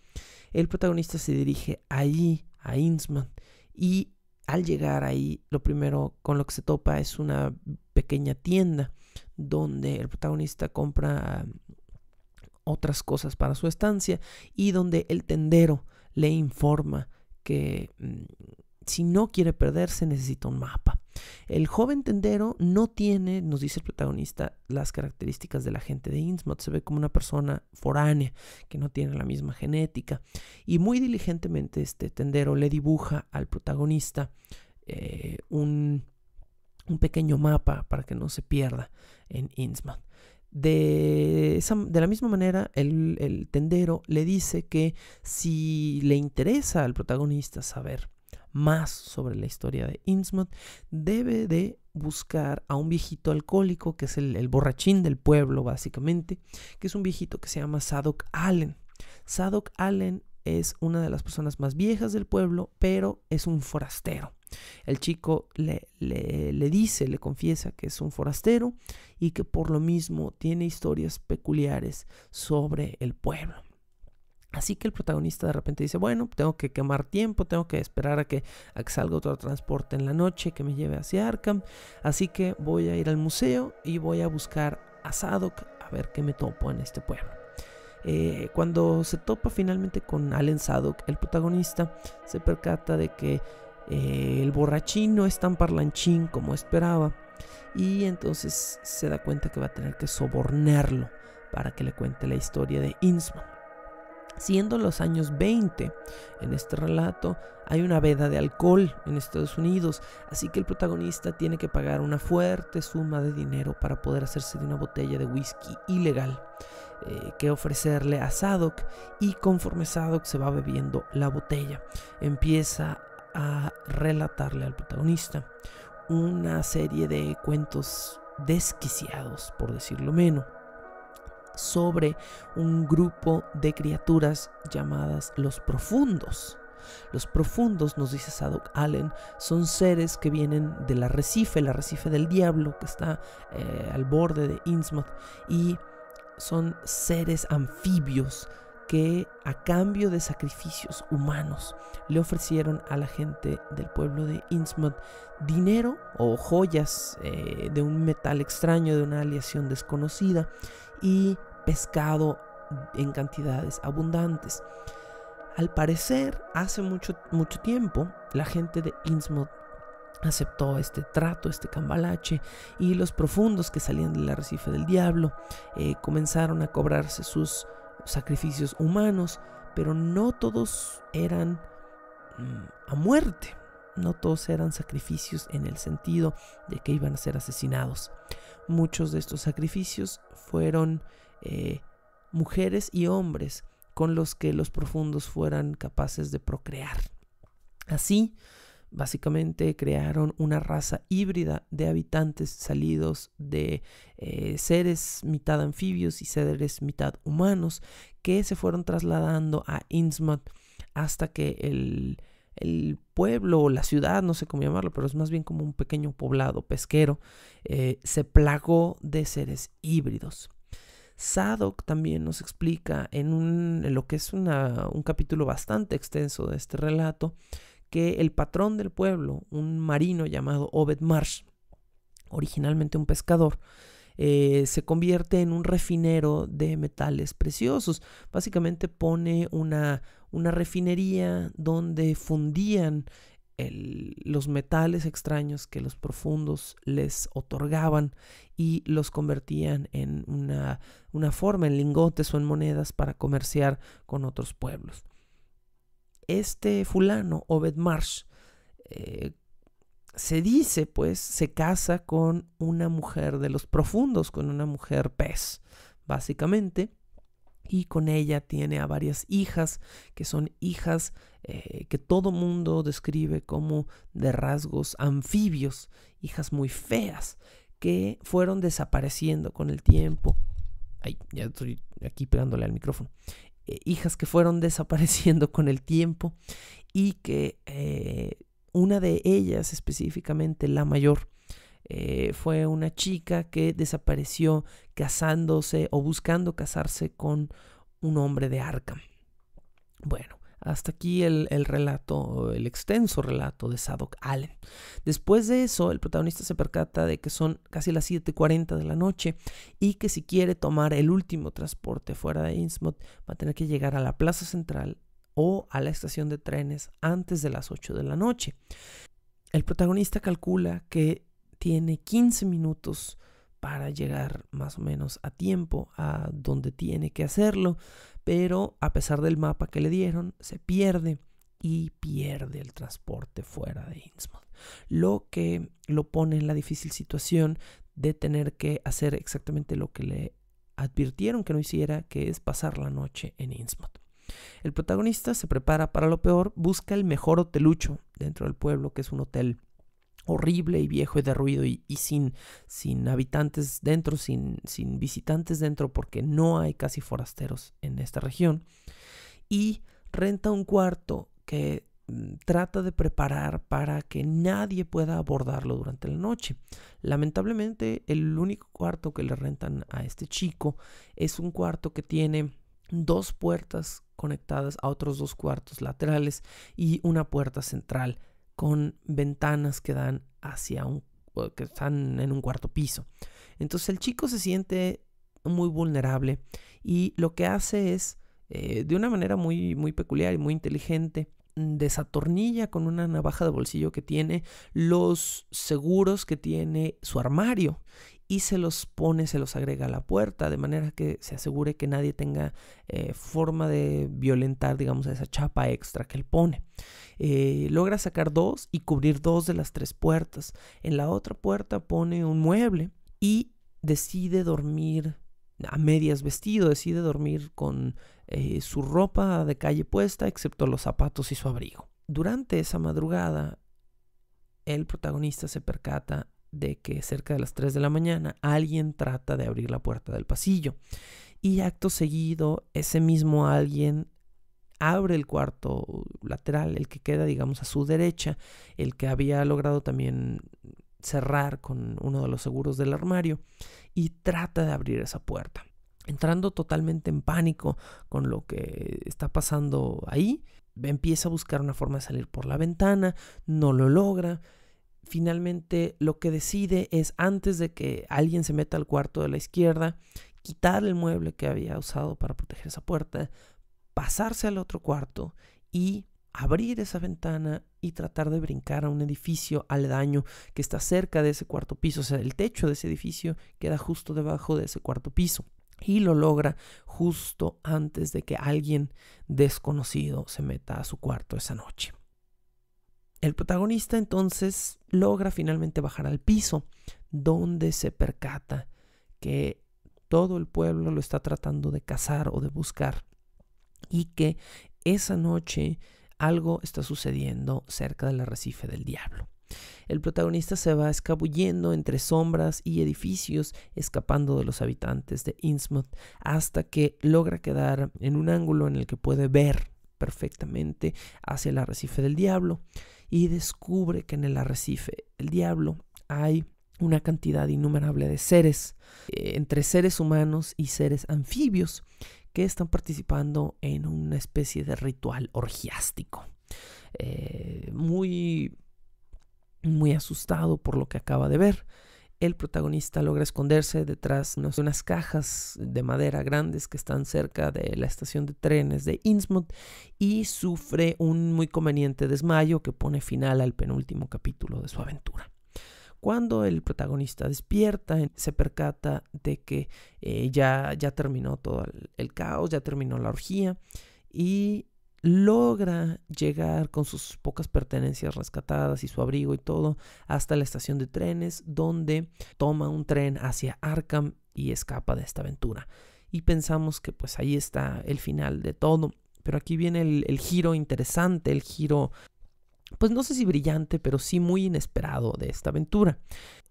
El protagonista se dirige allí a Innsmouth y al llegar ahí, lo primero con lo que se topa es una pequeña tienda donde el protagonista compra otras cosas para su estancia y donde el tendero le informa que si no quiere perderse necesita un mapa. El joven tendero no tiene, nos dice el protagonista, las características de la gente de Innsmouth. Se ve como una persona foránea que no tiene la misma genética, y muy diligentemente este tendero le dibuja al protagonista un pequeño mapa para que no se pierda en Innsmouth. De la misma manera, el tendero le dice que si le interesa al protagonista saber más sobre la historia de Innsmouth, debe de buscar a un viejito alcohólico que es el borrachín del pueblo, básicamente, que es un viejito que se llama Zadok Allen. Zadok Allen es una de las personas más viejas del pueblo, pero es un forastero. El chico le confiesa que es un forastero y que por lo mismo tiene historias peculiares sobre el pueblo. Así que el protagonista de repente dice, bueno, tengo que quemar tiempo, tengo que esperar a que salga otro transporte en la noche que me lleve hacia Arkham. Así que voy a ir al museo y voy a buscar a Zadok a ver qué me topo en este pueblo. Cuando se topa finalmente con Alan Zadok, el protagonista se percata de que el borrachín no es tan parlanchín como esperaba, y entonces se da cuenta que va a tener que sobornarlo para que le cuente la historia de Innsmouth. Siendo los años 20, en este relato hay una veda de alcohol en Estados Unidos, así que el protagonista tiene que pagar una fuerte suma de dinero para poder hacerse de una botella de whisky ilegal que ofrecerle a Zadok, y conforme Zadok se va bebiendo la botella, empieza a relatarle al protagonista una serie de cuentos desquiciados, por decirlo menos, sobre un grupo de criaturas llamadas los profundos. Los profundos, nos dice Zadok Allen, son seres que vienen del arrecife, el arrecife del diablo que está al borde de Innsmouth, y son seres anfibios que a cambio de sacrificios humanos le ofrecieron a la gente del pueblo de Innsmouth dinero o joyas de un metal extraño, de una aleación desconocida, y pescado en cantidades abundantes. Al parecer, hace mucho tiempo, la gente de Innsmouth aceptó este trato, este cambalache, y los profundos que salían del arrecife del diablo comenzaron a cobrarse sus sacrificios humanos, pero no todos eran a muerte. No todos eran sacrificios en el sentido de que iban a ser asesinados. Muchos de estos sacrificios fueron mujeres y hombres con los que los profundos fueran capaces de procrear. Así, básicamente crearon una raza híbrida de habitantes salidos de seres mitad anfibios y seres mitad humanos, que se fueron trasladando a Innsmouth hasta que el pueblo o la ciudad, no sé cómo llamarlo, pero es más bien como un pequeño poblado pesquero, se plagó de seres híbridos. Zadok también nos explica en lo que es un capítulo bastante extenso de este relato, que el patrón del pueblo, un marino llamado Obed Marsh, originalmente un pescador, se convierte en un refinero de metales preciosos. Básicamente pone una refinería donde fundían los metales extraños que los profundos les otorgaban y los convertían en una forma, en lingotes o en monedas para comerciar con otros pueblos. Este fulano, Obed Marsh, se dice, pues, se casa con una mujer de los profundos, con una mujer pez, básicamente, y con ella tiene a varias hijas, que son hijas que todo mundo describe como de rasgos anfibios, hijas muy feas, que fueron desapareciendo con el tiempo. Ay, ya estoy aquí pegándole al micrófono. Hijas que fueron desapareciendo con el tiempo, y que una de ellas, específicamente la mayor, fue una chica que desapareció casándose o buscando casarse con un hombre de Arkham. Bueno, hasta aquí el relato, el extenso relato de Zadok Allen. Después de eso, el protagonista se percata de que son casi las 7:40 de la noche y que si quiere tomar el último transporte fuera de Innsmouth va a tener que llegar a la plaza central o a la estación de trenes antes de las 8 de la noche. El protagonista calcula que tiene 15 minutos para llegar más o menos a tiempo a donde tiene que hacerlo, pero a pesar del mapa que le dieron, se pierde y pierde el transporte fuera de Innsmouth, lo que lo pone en la difícil situación de tener que hacer exactamente lo que le advirtieron que no hiciera, que es pasar la noche en Innsmouth. El protagonista se prepara para lo peor, busca el mejor hotelucho dentro del pueblo, que es un hotel horrible y viejo y derruido y sin habitantes dentro, sin visitantes dentro, porque no hay casi forasteros en esta región, y renta un cuarto que trata de preparar para que nadie pueda abordarlo durante la noche. Lamentablemente, el único cuarto que le rentan a este chico es un cuarto que tiene 2 puertas conectadas a otros 2 cuartos laterales y una puerta central con ventanas que dan que están en un cuarto piso. Entonces el chico se siente muy vulnerable y lo que hace es, de una manera muy, muy peculiar y muy inteligente, desatornilla con una navaja de bolsillo que tiene los seguros que tiene su armario y se los agrega a la puerta, de manera que se asegure que nadie tenga forma de violentar, digamos, esa chapa extra que él pone. Logra sacar 2 y cubrir 2 de las 3 puertas. En la otra puerta pone un mueble y decide dormir a medias vestido, decide dormir con su ropa de calle puesta, excepto los zapatos y su abrigo. Durante esa madrugada, el protagonista se percata de que cerca de las 3 de la mañana alguien trata de abrir la puerta del pasillo y acto seguido ese mismo alguien abre el cuarto lateral, el que queda, digamos, a su derecha, el que había logrado también cerrar con uno de los seguros del armario, y trata de abrir esa puerta. Entrando totalmente en pánico con lo que está pasando ahí, empieza a buscar una forma de salir por la ventana, no lo logra. Finalmente lo que decide es, antes de que alguien se meta al cuarto de la izquierda, quitar el mueble que había usado para proteger esa puerta, pasarse al otro cuarto y abrir esa ventana y tratar de brincar a un edificio aledaño que está cerca de ese cuarto piso. O sea, el techo de ese edificio queda justo debajo de ese cuarto piso. Y lo logra justo antes de que alguien desconocido se meta a su cuarto esa noche. El protagonista entonces logra finalmente bajar al piso, donde se percata que todo el pueblo lo está tratando de cazar o de buscar, y que esa noche algo está sucediendo cerca del arrecife del diablo. El protagonista se va escabullendo entre sombras y edificios, escapando de los habitantes de Innsmouth, hasta que logra quedar en un ángulo en el que puede ver perfectamente hacia el arrecife del diablo, y descubre que en el arrecife del diablo hay una cantidad innumerable de seres, entre seres humanos y seres anfibios, que están participando en una especie de ritual orgiástico. Muy asustado por lo que acaba de ver, el protagonista logra esconderse detrás de unas cajas de madera grandes que están cerca de la estación de trenes de Innsmouth y sufre un muy conveniente desmayo que pone final al penúltimo capítulo de su aventura. Cuando el protagonista despierta, se percata de que ya terminó todo el caos, ya terminó la orgía, y logra llegar con sus pocas pertenencias rescatadas y su abrigo y todo hasta la estación de trenes, donde toma un tren hacia Arkham y escapa de esta aventura. Y pensamos que pues ahí está el final de todo, pero aquí viene el giro interesante, el giro, pues no sé si brillante, pero sí muy inesperado de esta aventura.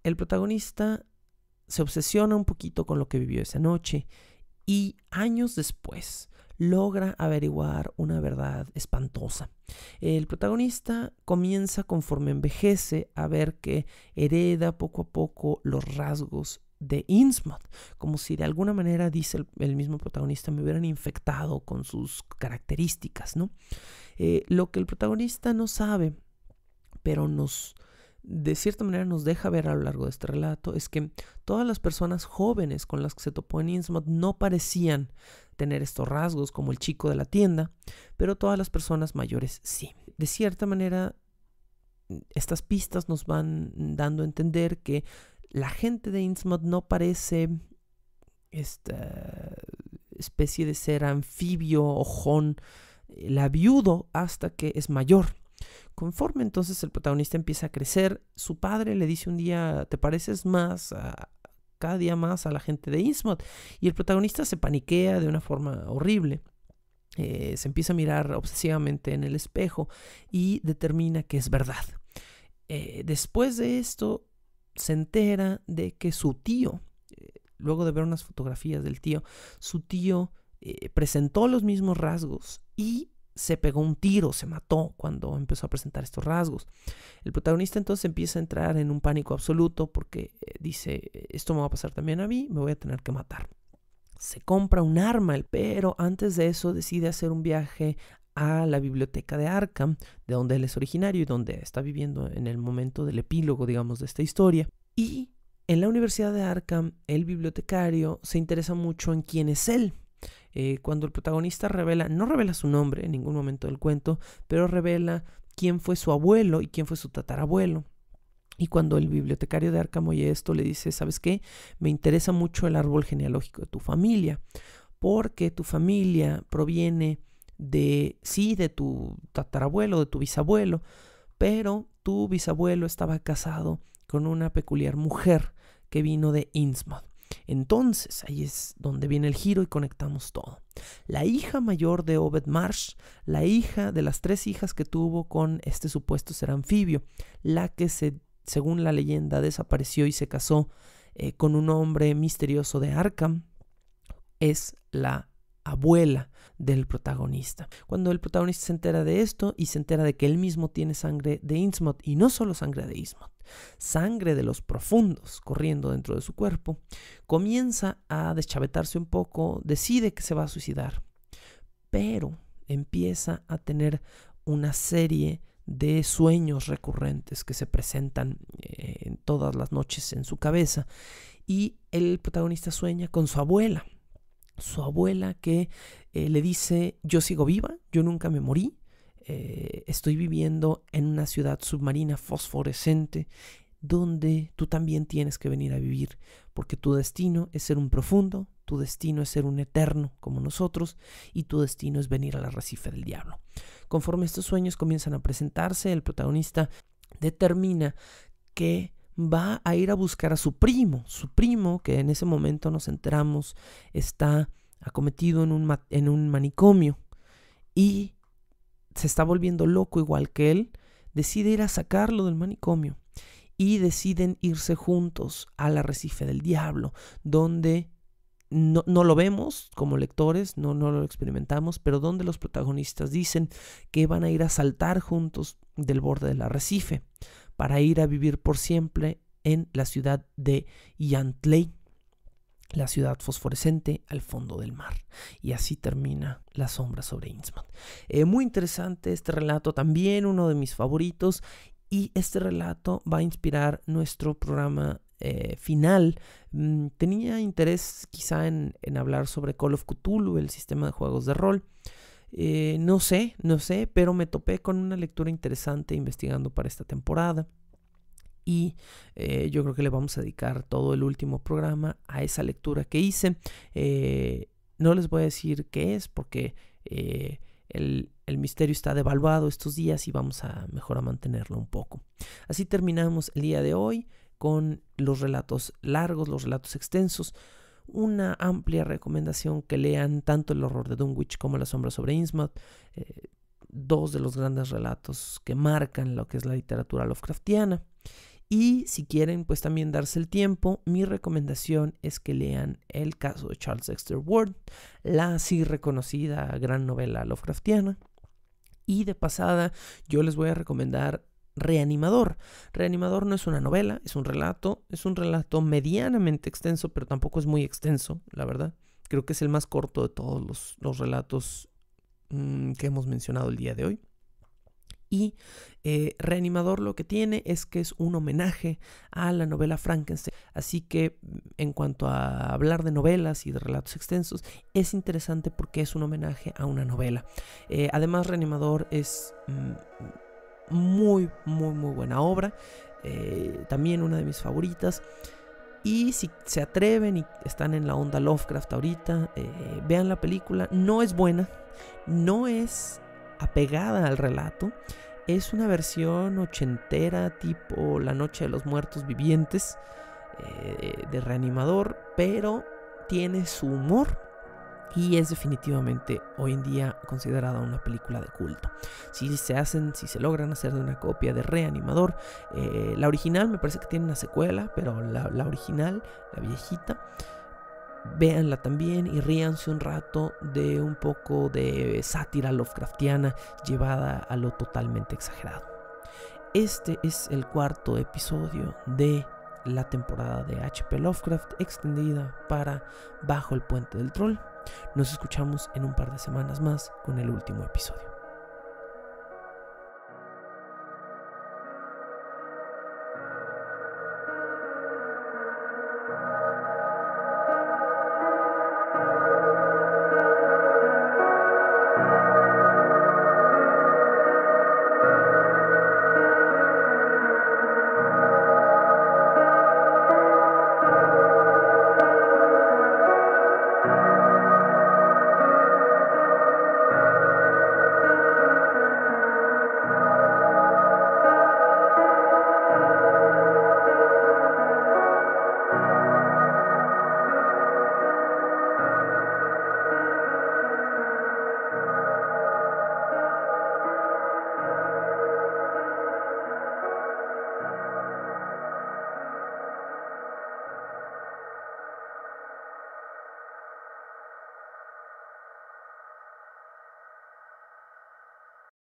El protagonista se obsesiona un poquito con lo que vivió esa noche y años después logra averiguar una verdad espantosa. El protagonista comienza, conforme envejece, a ver que hereda poco a poco los rasgos de Innsmouth, como si de alguna manera, dice el mismo protagonista, me hubieran infectado con sus características, ¿no? Lo que el protagonista no sabe, pero de cierta manera nos deja ver a lo largo de este relato, es que todas las personas jóvenes con las que se topó en Innsmouth no parecían tener estos rasgos, como el chico de la tienda, pero todas las personas mayores sí. De cierta manera, estas pistas nos van dando a entender que la gente de Innsmouth no parece esta especie de ser anfibio, ojón, labiudo, hasta que es mayor. Conforme entonces el protagonista empieza a crecer, su padre le dice un día, te pareces más cada día más a la gente de Innsmouth, y el protagonista se paniquea de una forma horrible. Se empieza a mirar obsesivamente en el espejo y determina que es verdad. Después de esto se entera de que su tío, luego de ver unas fotografías del tío, su tío presentó los mismos rasgos y se pegó un tiro, se mató cuando empezó a presentar estos rasgos. El protagonista entonces empieza a entrar en un pánico absoluto porque dice, esto me va a pasar también a mí, me voy a tener que matar. se compra un arma, pero antes de eso decide hacer un viaje a la biblioteca de Arkham, de donde él es originario y donde está viviendo en el momento del epílogo, digamos, de esta historia. Y en la Universidad de Arkham, el bibliotecario se interesa mucho en quién es él. Cuando el protagonista no revela su nombre en ningún momento del cuento, pero revela quién fue su abuelo y quién fue su tatarabuelo. Y cuando el bibliotecario de Arkham oye esto, le dice, ¿sabes qué? Me interesa mucho el árbol genealógico de tu familia, porque tu familia proviene de tu tatarabuelo, de tu bisabuelo, pero tu bisabuelo estaba casado con una peculiar mujer que vino de Innsmouth. Entonces, ahí es donde viene el giro y conectamos todo. La hija mayor de Obed Marsh, la hija de las 3 hijas que tuvo con este supuesto ser anfibio, la que según la leyenda desapareció y se casó con un hombre misterioso de Arkham, es la abuela del protagonista. Cuando el protagonista se entera de esto y se entera de que él mismo tiene sangre de Innsmouth, y no solo sangre de Innsmouth, sangre de los profundos corriendo dentro de su cuerpo, comienza a deschavetarse un poco, decide que se va a suicidar, pero empieza a tener una serie de sueños recurrentes que se presentan en todas las noches en su cabeza, y el protagonista sueña con su abuela que le dice, yo sigo viva, yo nunca me morí, estoy viviendo en una ciudad submarina fosforescente donde tú también tienes que venir a vivir, porque tu destino es ser un profundo, tu destino es ser un eterno como nosotros, y tu destino es venir al arrecife del diablo. Conforme estos sueños comienzan a presentarse, el protagonista determina que va a ir a buscar a su primo que en ese momento nos enteramos está acometido en un manicomio y se está volviendo loco igual que él. Decide ir a sacarlo del manicomio y deciden irse juntos al arrecife del diablo, donde no lo vemos como lectores, no lo experimentamos, pero donde los protagonistas dicen que van a ir a saltar juntos del borde del arrecife para ir a vivir por siempre en la ciudad de Yantley, la ciudad fosforescente al fondo del mar. Y así termina La sombra sobre Innsmouth. Muy interesante este relato, también uno de mis favoritos, y este relato va a inspirar nuestro programa final. Tenía interés quizá en hablar sobre Call of Cthulhu, el sistema de juegos de rol. No sé, pero me topé con una lectura interesante investigando para esta temporada. Y yo creo que le vamos a dedicar todo el último programa a esa lectura que hice. No les voy a decir qué es porque el misterio está devaluado estos días y vamos a mejor a mantenerlo un poco. Así terminamos el día de hoy con los relatos largos, los relatos extensos. Una amplia recomendación que lean tanto El horror de Dunwich como La sombra sobre Innsmouth, 2 de los grandes relatos que marcan lo que es la literatura Lovecraftiana. Y si quieren pues también darse el tiempo, mi recomendación es que lean El caso de Charles Dexter Ward, la así reconocida gran novela Lovecraftiana. Y de pasada yo les voy a recomendar Reanimador. Reanimador no es una novela, es un relato medianamente extenso, pero tampoco es muy extenso, la verdad. Creo que es el más corto de todos los relatos que hemos mencionado el día de hoy. Y Reanimador lo que tiene es que es un homenaje a la novela Frankenstein. Así que en cuanto a hablar de novelas y de relatos extensos, es interesante porque es un homenaje a una novela. Además, Reanimador es muy buena obra. También una de mis favoritas. Y si se atreven y están en la onda Lovecraft ahorita, vean la película. No es buena, no es apegada al relato, es una versión ochentera tipo La noche de los muertos vivientes de Reanimador, pero tiene su humor y es definitivamente hoy en día considerada una película de culto. Si se logran hacer de una copia de Reanimador, la original me parece que tiene una secuela, pero la original, la viejita, véanla también y ríanse un rato de un poco de sátira Lovecraftiana llevada a lo totalmente exagerado. Este es el 4º episodio de la temporada de H.P. Lovecraft extendida para Bajo el Puente del Troll. Nos escuchamos en un par de semanas más con el último episodio.